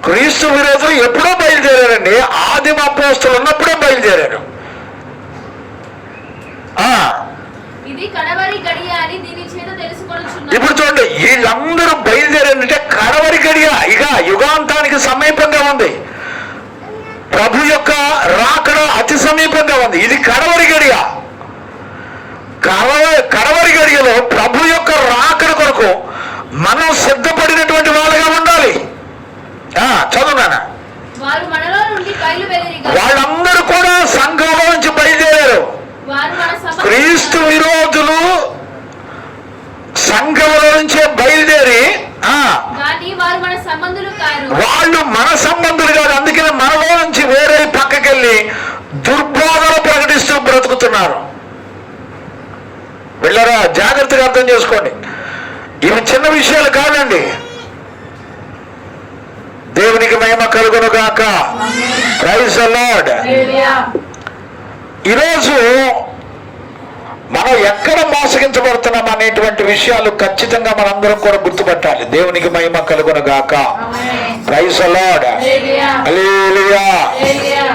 క్రీస్తు విరోధులు ఎప్పుడో బయలుదేరారండి. ఆదిమ అపోస్తలులు ఉన్నప్పుడే బయలుదేరారు. ఇప్పుడు చూడండి, వీళ్ళందరూ బయలుదేరారంటే కడవరి గడియ, ఇక యుగాంతానికి సమీపంగా ఉంది. ప్రభు యొక్క రాకడ అతి సమీపంగా ఉంది. ఇది కడవరి గడియ. కడవరి గడియలో ప్రభు యొక్క రాకడ కొరకు మనం సిద్ధపడినటువంటి వాళ్ళగా ఉండాలి. చదువునానా, వాళ్ళందరూ కూడా సంఘంలో నుంచి బయలుదేరారు. క్రీస్తు విరోధులు సంఘంలో నుంచే బయలుదేరి వాళ్ళు మన సంబంధులు కాదు, అందుకని మనలో నుంచి వేరే పక్కకెళ్ళి దుర్బోధన ప్రకటిస్తూ బ్రతుకుతున్నారు. వెళ్ళారా? జాగ్రత్తగా అర్థం చేసుకోండి. ఇవి చిన్న విషయాలు కాదండి. దేవునికి మహిమ కలుగును గాక. Praise the lord. ఈరోజు మనం ఎక్కడ మోసగించబడుతున్నాం అనేటువంటి విషయాలు ఖచ్చితంగా మనందరం కూడా గుర్తుపట్టాలి. దేవునికి మహిమ కలుగును గాక. Praise the Lord. హల్లెలూయా.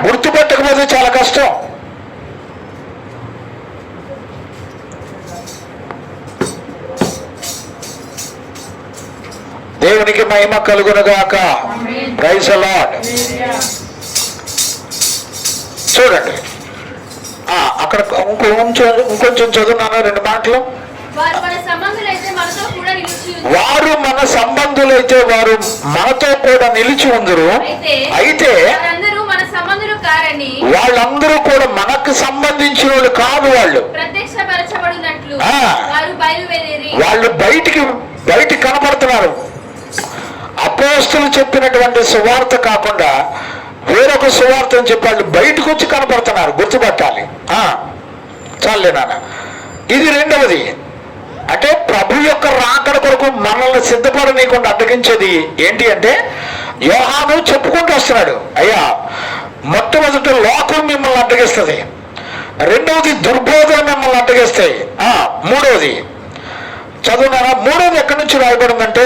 గుర్తుపట్టకపోతే చాలా కష్టం. దేవునికి మహిమ కలుగును గాక. Praise the Lord. చూడండి, అక్కడ ఇంకొంచెం చదువున్నాను, 2 మాటలు. వారు మన సంబంధులైతే వారు మనతో కూడా నిలిచి ఉందరు. అయితే వాళ్ళందరూ కూడా మనకు సంబంధించిన వాళ్ళు కాదు. వాళ్ళు బయటికి కనపడుతున్నారు. అపోస్తలులు చెప్పినటువంటి సువార్త కాకుండా వేరొక సువార్త అని చెప్పి వాళ్ళు బయటకు వచ్చి కనపడుతున్నారు. గుర్తుపట్టాలి. చాలే నాన్న. ఇది రెండవది. అంటే ప్రభు యొక్క రాకడ కొరకు మనల్ని సిద్ధపడనీయకుండా అడ్డగించేది ఏంటి అంటే, యోహాను చెప్పుకుంటూ వస్తున్నాడు, అయ్యా మొట్టమొదటి లోకం మిమ్మల్ని అడ్డగిస్తుంది, రెండవది దుర్బోధన మిమ్మల్ని అడ్డగిస్తాయి, మూడవది చదువునారా, మూడవది ఎక్కడి నుంచి రాయబడిందంటే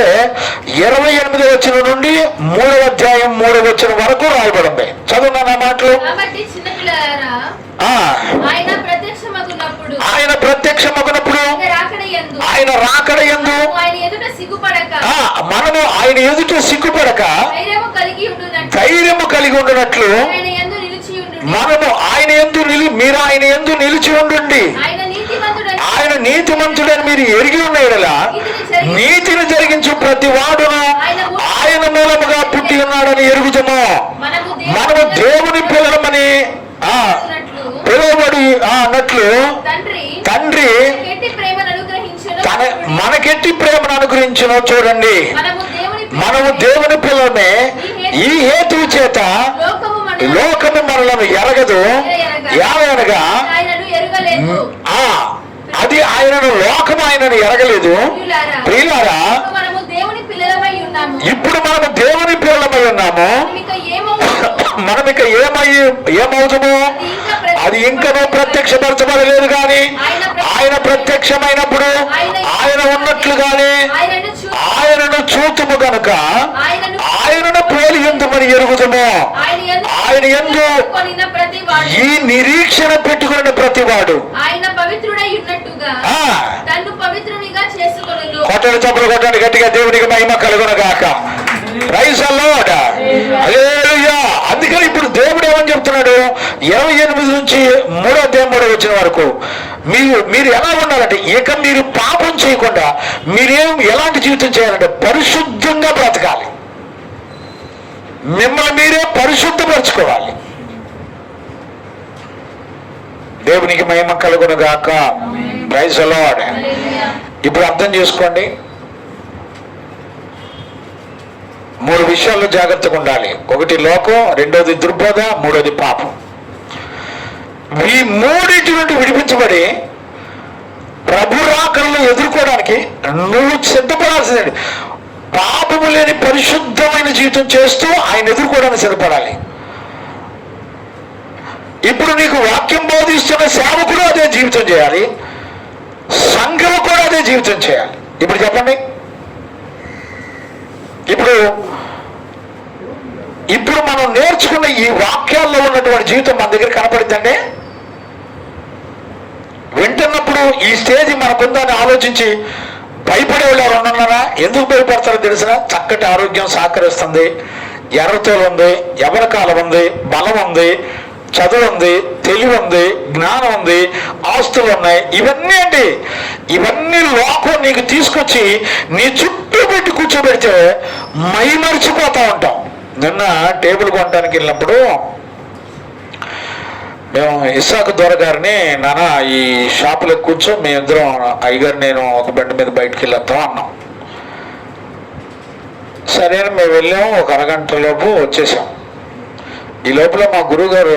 28వ వచనం నుండి 3వ అధ్యాయం 3వ వచనం వరకు రాయబడింది. చదువునారా మాటలు. ఆయన ప్రత్యక్షమగునప్పుడు ఆయన రాకడయందు మనము ఆయన ఎదుట సిగ్గుపడక ధైర్యము కలిగి ఉండునట్లు మనము ఆయన యందు మీరు ఆయన యందు నిలిచి ఉండండి. ఆయన నీతిమంతుడని మీరు ఎరిగి ఉన్న యెడల నీతిని జరిగించు ప్రతి వాడును ఆయన మూలముగా పుట్టి ఉన్నాడని ఎరుగుదము. మనము దేవుని పిల్లలమని పిలువబడి అన్నట్లు తండ్రి మనకెట్టి ప్రేమను అనుగ్రహించును. చూడండి, మనము దేవుని పిల్లలమే. ఈ హేతువు చేత లోకము మనలను ఎరగదు. ఏమనగా అది ఆయనను లోకము ఆయనను ఎరగలేదు. ప్రియులారా, ఇప్పుడు మనము దేవుని పిల్లలమై ఉన్నాము. మనం ఇక ఏమవుతాము అది ఇంకనూ ప్రత్యక్షపరచబడలేదు. కానీ ఆయన ప్రత్యక్షమైనప్పుడు ఆయన ఉన్నట్లుగానే ఆయనను చూతుము గనుక ఆయనను పోలి ఎందుమని ఎరుగుదము. ఆయన ఎందు ఈ నిరీక్షణ పెట్టుకున్న ప్రతివాడు కొట్టండి, చప్పలు కొట్టండి గట్టిగా. దేవునికి మహిమ కలుగును గాక. Praise the Lord. హల్లెలూయా. అందుకని ఇప్పుడు దేవుడు ఏమని చెప్తున్నాడు, 28 నుంచి 3వ అధ్యాయం 3వ వచనం వరకు మీరు ఎలా ఉండాలంటే, ఇక మీరు పాపం చేయకుండా ఎలాంటి జీవితం చేయాలంటే పరిశుద్ధంగా బ్రతకాలి. మిమ్మల్ని మీరే పరిశుద్ధపరచుకోవాలి. దేవునికి మహిమ కలుగును గాక. Praise the lord. ఇప్పుడు అర్థం చేసుకోండి, 3 విషయాల్లో జాగ్రత్తగా ఉండాలి. ఒకటి లోకం, రెండోది దుర్బోధ, మూడోది పాపం. ఈ మూడింటి నుండి విడిపించబడి ప్రభు రాకడను ఎదుర్కోవడానికి నువ్వు సిద్ధపడాల్సిందండి. పాపము లేని పరిశుద్ధమైన జీవితం చేస్తూ ఆయన ఎదుర్కోవడానికి సిద్ధపడాలి. ఇప్పుడు నీకు వాక్యం బోధిస్తున్న సేవకుడు అదే జీవితం చేయాలి, సంఘం కూడా అదే జీవితం చేయాలి. ఇప్పుడు చెప్పండి, ఇప్పుడు మనం నేర్చుకున్న ఈ వాక్యాల్లో ఉన్నటువంటి జీవితం మన దగ్గర కనపడుతుందండి. వింటున్నప్పుడు ఈ స్టేజ్ మనకుందని ఆలోచించి భయపడే వాళ్ళు ఎవరు ఉన్నారా? ఎందుకు భయపడతారో తెలిసిన, చక్కటి ఆరోగ్యం సహకరిస్తుంది, ఎర్రతోలు ఉంది, ఎవరికాలం ఉంది, బలం ఉంది, చదువు ఉంది, తెలివి ఉంది, జ్ఞానం ఉంది, ఆస్తులు ఉన్నాయి. ఇవన్నీ అండి, ఇవన్నీ లోకం నీకు తీసుకొచ్చి నీ చుట్టూ పెట్టి కూర్చోబెడితే మైమరిచిపోతా ఉంటాం. నిన్న టేబుల్ కొనడానికి వెళ్ళినప్పుడు మేము ఇస్సాకు దొర గారిని, నాన్న ఈ షాపులో కూర్చో, మీ ఇద్దరం అయ్యగారు నేను ఒక బండి మీద బయటికి వెళ్ళొద్దాం అన్నాం. సరే అని మేము వెళ్ళాము. ఒక అరగంట లోపు వచ్చేసాం. ఈ లోపల మా గురువు గారు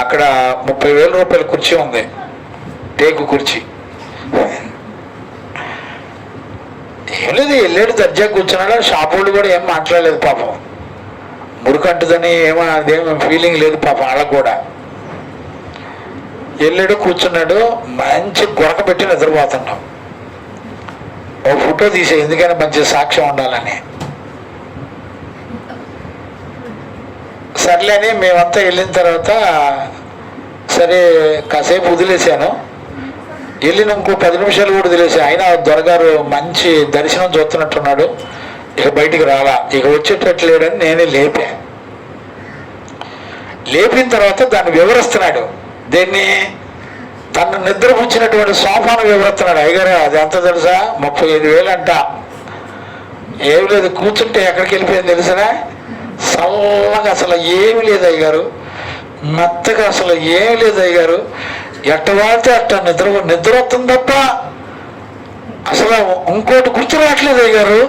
అక్కడ 30,000 రూపాయల కుర్చీ ఉంది, టేకు కుర్చీ. ఏం లేదు, వెళ్ళాడు, దర్జా కూర్చున్నాడు. షాప్ వాళ్ళు కూడా ఏం మాట్లాడలేదు పాపం. మురికంటుదని ఏమో అదేమో ఫీలింగ్ లేదు పాపం వాళ్ళకు కూడా. వెళ్ళాడు, కూర్చున్నాడు, మంచి గురక పెట్టి నిద్రపోతున్నాం. ఓ ఫోటో తీసే, ఎందుకైనా మంచి సాక్ష్యం ఉండాలని. సర్లేని మేమంతా వెళ్ళిన తర్వాత సరే కాసేపు వదిలేశాను. వెళ్ళిన ఇంకో 10 నిమిషాలు కూడా వదిలేసాను. అయినా దొరగారు మంచి దర్శనం చూస్తున్నట్టున్నాడు. ఇక బయటికి రాలా, ఇక వచ్చేటట్టు లేడని నేనే లేపా. లేపిన తర్వాత దాన్ని వివరిస్తున్నాడు. దీన్ని తను నిద్రపుచ్చినటువంటి సోఫాను వివరిస్తున్నాడు. అయ్యగారు అది ఎంత తెలుసా, 35,000 అంట. ఏమి లేదు, కూర్చుంటే ఎక్కడికి వెళ్ళిపోయింది తెలుసా, చల్లగా అసలు ఏమి లేదు అయ్యగారు, మెత్తగా అసలు ఏమి లేదు అయ్యగారు, ఎట్ట వాడితే అట్ట నిద్ర వస్తుంది తప్ప అసలు ఇంకోటి కూర్చోరావట్లేదు అయ్యగారు.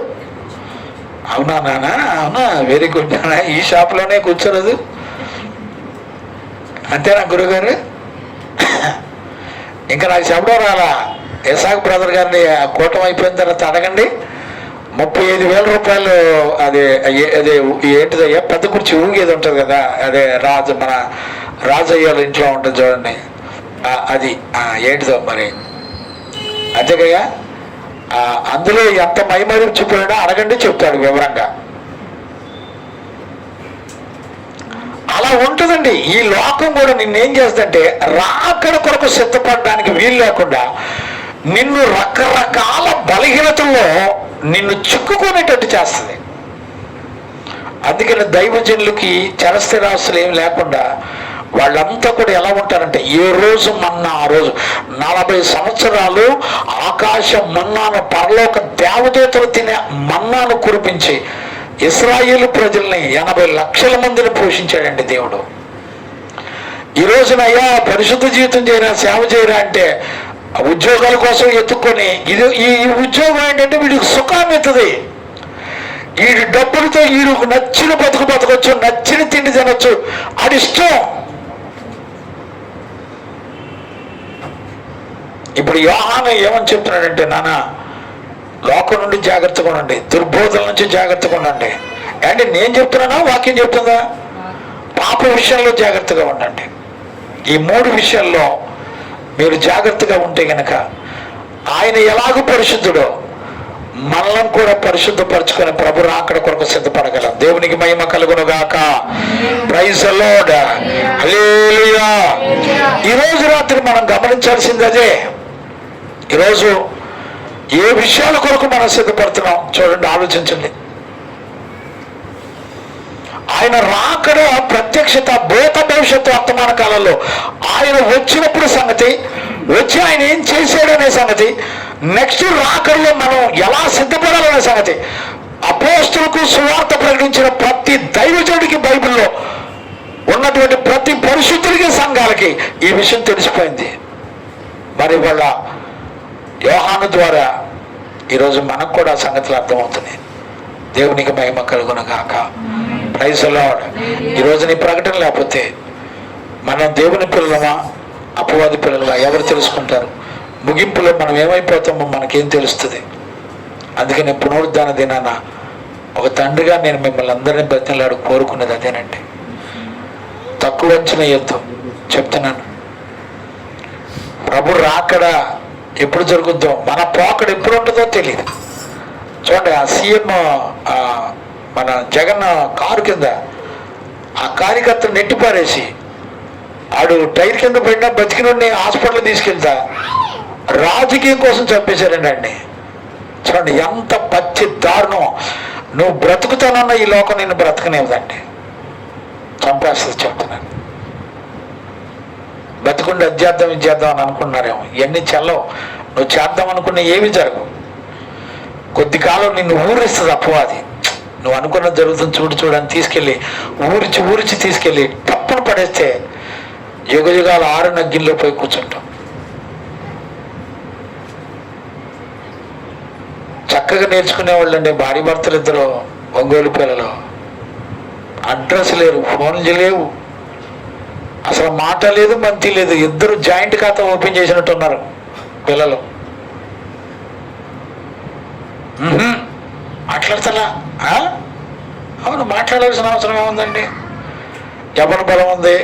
అవునా నాన్న, అవునా, వెరీ గుడ్ నాన్న, ఈ షాప్లోనే కూర్చోలేదు అంతేనా గురుగారు? ఇంకా నాకు చెప్పడం రాలా. ఇసాక్ బ్రదర్ గారిని కూటమి అయిపోయిన తర్వాత అడగండి, 35,000 రూపాయలు. అదే అదే ఏంటిదయ్యా, పెద్ద కుర్చీ ఊగేది ఉంటుంది కదా, అదే రాజు, మన రాజయ్యాల ఇంట్లో ఉంటుంది చూడండి, అది ఏంటిదో మరి అంతేకయ్యా. అందులో ఎంత మైమరిచిపోయినా అడగండి, చెప్తాడు వివరంగా. అలా ఉంటుందండి. ఈ లోకం కూడా నిన్నేం చేస్తుందంటే రాకడ కొరకు సిద్ధపడడానికి వీలు లేకుండా నిన్ను రకరకాల బలహీనతల్లో నిన్ను చిక్కుకునేటట్టు చేస్తుంది. అందుకని దైవజనులకి చరస్థిరాస్తులు ఏమి లేకుండా వాళ్ళంతా కూడా ఎలా ఉంటారంటే, ఏ రోజు మన్నా ఆ రోజు 40 సంవత్సరాలు ఆకాశం మన్నాను, పరలోక దేవదూతలు తినే మన్నాను కురిపించి ఇశ్రాయేలు ప్రజల్ని 80 లక్షల మందిని పోషించాడండి దేవుడు. ఈ రోజునయ్యా పరిశుద్ధ జీవితం చేయరా, సేవ చేయరా అంటే ఉద్యోగాల కోసం ఎత్తుక్కొని, ఇది ఈ ఉద్యోగం ఏంటంటే వీడికి సుఖాన్ని ఎత్తుంది. వీడి డబ్బులతో వీడికి నచ్చిన బతకొచ్చు, నచ్చిన తిండి తినొచ్చు, అడిష్టం. ఇప్పుడు యోహాను ఏమని చెప్తున్నాడంటే, నాన్న లోకం నుండి జాగ్రత్తగా ఉండండి, దుర్బోధల నుంచి జాగ్రత్తగా ఉండండి. అంటే నేను చెప్తున్నానా, వాక్యం చెప్తుందా? పాప విషయంలో జాగ్రత్తగా ఉండండి. ఈ 3 విషయాల్లో మీరు జాగ్రత్తగా ఉంటే గనక ఆయన ఎలాగూ పరిశుద్ధుడో మనల్ని కూడా పరిశుద్ధపరచుకొని ప్రభు రాకడ కొరకు సిద్ధపడగలం. దేవునికి మహిమ కలుగును గాక. Praise the Lord. హల్లెలూయా. ఈరోజు రాత్రి మనం గమనించాల్సింది అదే. ఈరోజు ఏ విషయాల కొరకు మనం సిద్ధపడుతున్నాం చూడండి, ఆలోచించండి. ఆయన రాకడ ప్రత్యక్షత, భూత భవిష్యత్తు వర్తమాన కాలంలో ఆయన వచ్చినప్పుడు సంగతి, వచ్చి ఆయన ఏం చేశాడనే సంగతి, నెక్స్ట్ రాకడలో మనం ఎలా సిద్ధపడాలనే సంగతి, అపోస్తలులకు సువార్త ప్రకటించిన ప్రతి దైవజనుడికి బైబిల్లో ఉన్నటువంటి ప్రతి పరిశుద్ధుడికి, సంఘాలకి ఈ విషయం తెలిసిపోయింది. మరి వాళ్ళ యోహాను ద్వారా ఈరోజు మనకు కూడా సంగతులు అర్థమవుతున్నాయి. దేవునికి మహిమ కలుగును గాక. Praise the lord. ఈరోజు నీ ప్రకటన లేకపోతే మనం దేవుని పిల్లలమా, అపవాది పిల్లలమా ఎవరు తెలుసుకుంటారు? ముగింపులో మనం ఏమైపోతామో మనకేం తెలుస్తుంది? అందుకని పునరుద్ధాన దినాన ఒక తండ్రిగా నేను మిమ్మల్ని అందరినీ బతిలాడు కోరుకున్నది అదేనండి. తక్కువ అంచనా ఎద్దు చెప్తున్నాను. ప్రభు రాకడ ఎప్పుడు జరుగుద్దో, మన పోకడ ఎప్పుడు ఉంటుందో తెలియదు. చూడండి, ఆ సీఎం మన జగన్ కారు కింద ఆ కార్యకర్తను నెట్టిపారేసి ఆడు టైర్ కింద పడినా బతికినోడిని హాస్పిటల్ తీసుకెళ్తా రాజకీయం కోసం చంపేశారండి అండి. చూడండి ఎంత పచ్చి దారుణం. నువ్వు బ్రతుకుతానన్న ఈ లోకం నిన్ను బ్రతకనివ్వదండి, చంపేస్తుంది చెప్తున్నాను. బతుకుండి అధ్యాత్మం ఇచ్చేద్దాం అని అనుకున్నారేమో, ఇవన్నీ చెల్లవు. నువ్వు చేద్దాం అనుకున్న ఏమి జరగవు. కొద్ది కాలం నిన్ను ఊరిస్తుంది అపవాది. నువ్వు అనుకున్నది జరుగుతుంది చూడని తీసుకెళ్ళి ఊరిచి తీసుకెళ్ళి తప్పును పడేస్తే యుగ యుగాలు 6 నగ్గిల్లో పోయి కూర్చుంటాం. చక్కగా నేర్చుకునేవాళ్ళు అండి భార్య భర్తలు ఇద్దరు, ఒంగోలు పిల్లలు. అడ్రస్ లేరు, ఫోన్లు లేవు, అసలు మాట లేదు, మంతి లేదు. ఇద్దరు జాయింట్ ఖాతా ఓపెన్ చేసినట్టున్నారు పిల్లలు. మాట్లాడతలా? అవును, మాట్లాడాల్సిన అవసరం ఏముందండి? యవ్వన బలం ఉంది,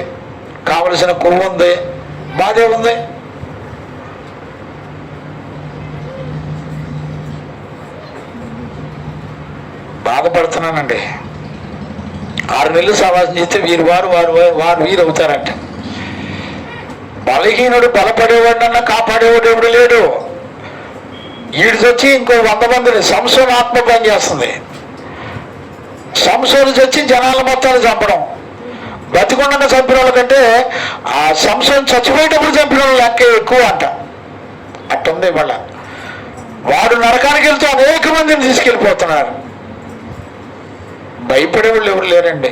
కావలసిన కొవ్వు ఉంది, బాధే ఉంది. బాధపడుతున్నానండి. 6 నెలలు సవాసం చేస్తే వారు వీరు అవుతారంట. బలహీనుడు బలపడేవాడినన్నా కాపాడేవాడు ఎవడు లేడు. ఈడికొచ్చి ఇంకో 100 మందిని సంసోను ఆత్మ పని చేస్తుంది. సంసోను చచ్చి జనాల మొత్తాన్ని చంపడం, బతికొండగా చంపిన వాళ్ళ కంటే ఆ సంసోను చచ్చిపోయేటప్పుడు చంపిన వాళ్ళు లెక్క ఎక్కువ అంట. అట్టుంది వాళ్ళ. వాడు నరకానికి వెళ్తూ అనేక మందిని తీసుకెళ్ళిపోతున్నారు. భయపడే వాళ్ళు ఎవరు లేరండి.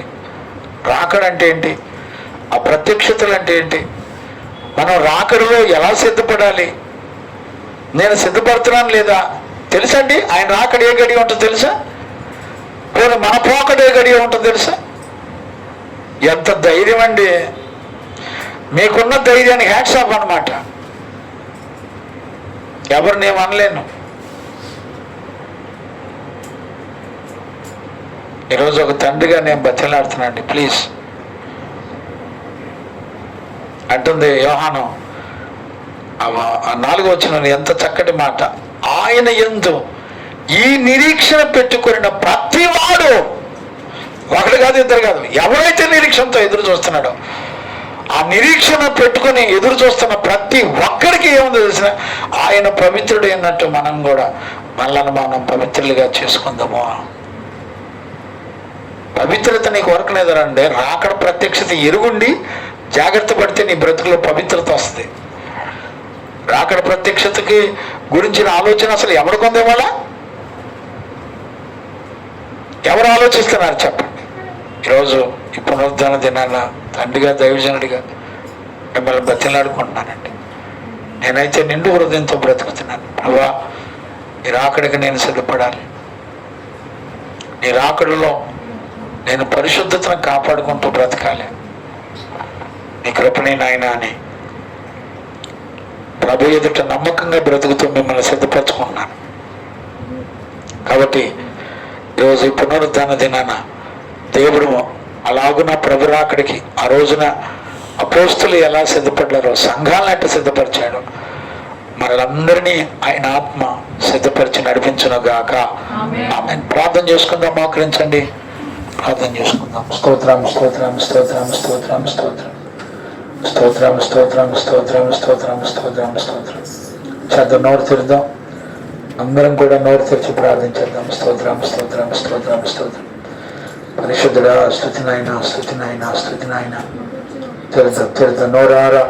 రాకడంటే ఏంటి, ఆ ప్రత్యక్షతలు అంటే ఏంటి, మనం రాకడలో ఎలా సిద్ధపడాలి, నేను సిద్ధపడుతున్నాను లేదా తెలుసండి. ఆయన రాకడ ఏ గడియ ఉంటుందో తెలుసా? లేదా మన పోకడ ఏ గడియ ఉంటుందో తెలుసా? ఎంత ధైర్యం అండి! మీకున్న ధైర్యానికి హ్యాట్స్ ఆఫ్ అన్నమాట. ఎవరు నేను అనలేను. ఈరోజు ఒక తండ్రిగా నేను బతిలాడుతున్నాండి, ప్లీజ్ అంటుంది యోహాను. 4వ వచనం ఎంత చక్కటి మాట. ఆయన యందు ఈ నిరీక్షణ పెట్టుకున్న ప్రతివాడు, ఒకడు కాదు ఇద్దరు కాదు, ఎవరైతే నిరీక్షణతో ఎదురు చూస్తున్నాడో, ఆ నిరీక్షణ పెట్టుకుని ఎదురు చూస్తున్న ప్రతి ఒక్కరికి ఏముందో తెలిసిన ఆయన పవిత్రుడు అన్నట్టు మనం కూడా మనల్ని మనం పవిత్రులుగా చేసుకుందాము. పవిత్రత నీకు వరకలేదండి. రాకడ ప్రత్యక్షత ఎరుగుండి జాగ్రత్త పడితే నీ బ్రతుకులో పవిత్రత వస్తుంది. రాకడ ప్రత్యక్షతకి గురించిన ఆలోచన అసలు ఎవరికి ఉంది? వాళ్ళ ఎవరు ఆలోచిస్తున్నారు చెప్పండి? ఈరోజు ఈ పునరుద్ధాన దినాన తండ్రిగా దైవజనుడిగా మిమ్మల్ని బతిలాడుకుంటున్నానండి. నేనైతే నిండు హృదయంతో బ్రతుకుతున్నాను. ప్రభా, నీ రాకడికి నేను సిద్ధపడాలి. నీ రాకడలో నేను పరిశుద్ధతను కాపాడుకుంటూ బ్రతకాలి. నీ కృపనే నాయన అని ప్రభు ఎదుట నమ్మకంగా బ్రతుకుతూ మిమ్మల్ని సిద్ధపరచుకుంటున్నాను. కాబట్టి ఈరోజు ఈ పునరుద్ధాన దినాన దేవుడు అలాగున ప్రభు రాకడికి ఆ రోజున అపోస్తులు ఎలా సిద్ధపడ్డారో, సంఘాలను ఎట్లా సిద్ధపరిచాడు, మనలందరినీ ఆయన ఆత్మ సిద్ధపరిచి నడిపించును గాక. ఆమేన్. ప్రార్థన చేసుకుందాం, మోకరించండి, ప్రార్థన చేసుకుందాం. స్తోత్రం స్తోత్రం స్తోత్రం స్తోత్రం స్తోత్రం స్తోత్రం స్తోత్రం స్తోత్రం స్తోత్రం స్తోత్రం స్తోత్రం. చదువు నోరు తెరుద్దాం, అందరం కూడా నోరు తెరిచి ప్రార్థించేద్దాం. స్తోత్రం స్తోత్రం స్తోత్రం స్తోత్రం. పరిశుద్ధుడా, స్తుతి నాయన, స్తుతి నాయన, స్తుతి నాయన. తెరుద్దాం నోరారా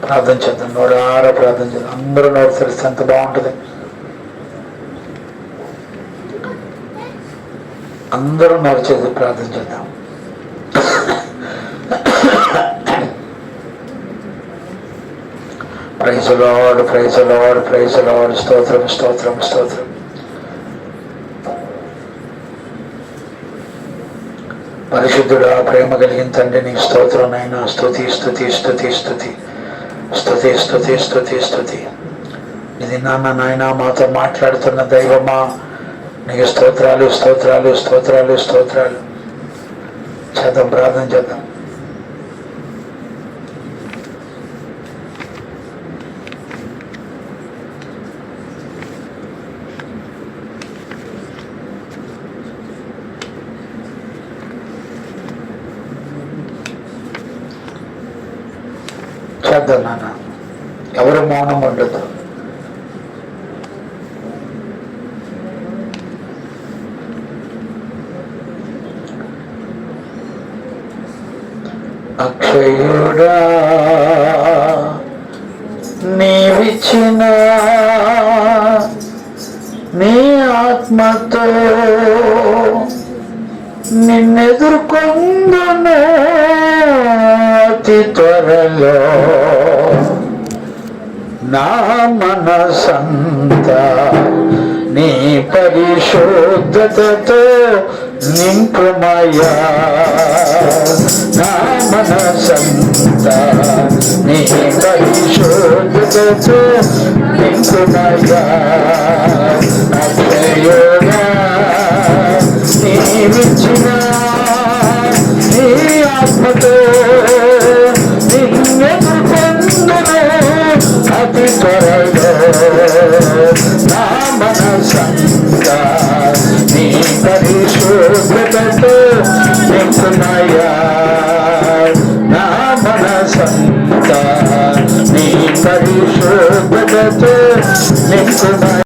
ప్రార్థన చేద్దాం, నోరారా ప్రార్థన చేద్దాం. అందరూ నోరు తెరిస్తే ఎంత బాగుంటుంది. అందరూ నోరు చేసి ప్రార్థన చేద్దాం. Praise lord, praise lord, praise lord. స్తోత్రం స్తోత్రం స్తోత్రం. పరిశుద్ధుడా, ప్రేమ కలిగిన తండ్రి, నీకు స్తోత్రం నాయనా. స్తుతి స్తుతి స్తుతి స్తుతి స్తుతి స్తుతి స్తుతి స్తుతి. ఇది నాయన మాతో మాట్లాడుతున్న దైవమా, నీకు స్తోత్రాలు స్తోత్రాలు స్తోత్రాలు స్తోత్రాలు. చేద్దాం, ప్రార్థన చేద్దాం. చేద్దాం నాన్న, ఎవరు మౌనం ఉండదు. అక్షయుడా నీవిచ్చిన నీ ఆత్మతో నిన్నెదుర్కొందును అతి త్వరలో. నా మనసంతా నీ పరిశుద్ధతతో నింపుమయ్యా. నా మనసంతా నీ పరిశుద్ధతతో నింపుమయ్యా. అక్షయుడా నీవిచ్చిన నీ ఆత్మతో నిన్నెదుర్కొందును అతి త్వరలో. నా మనసంతా నీ పరిశుద్ధతతో నింపుమయ్యా. నా మనసంతా నీ పరిశుద్ధతతో నింపుమయ్యా.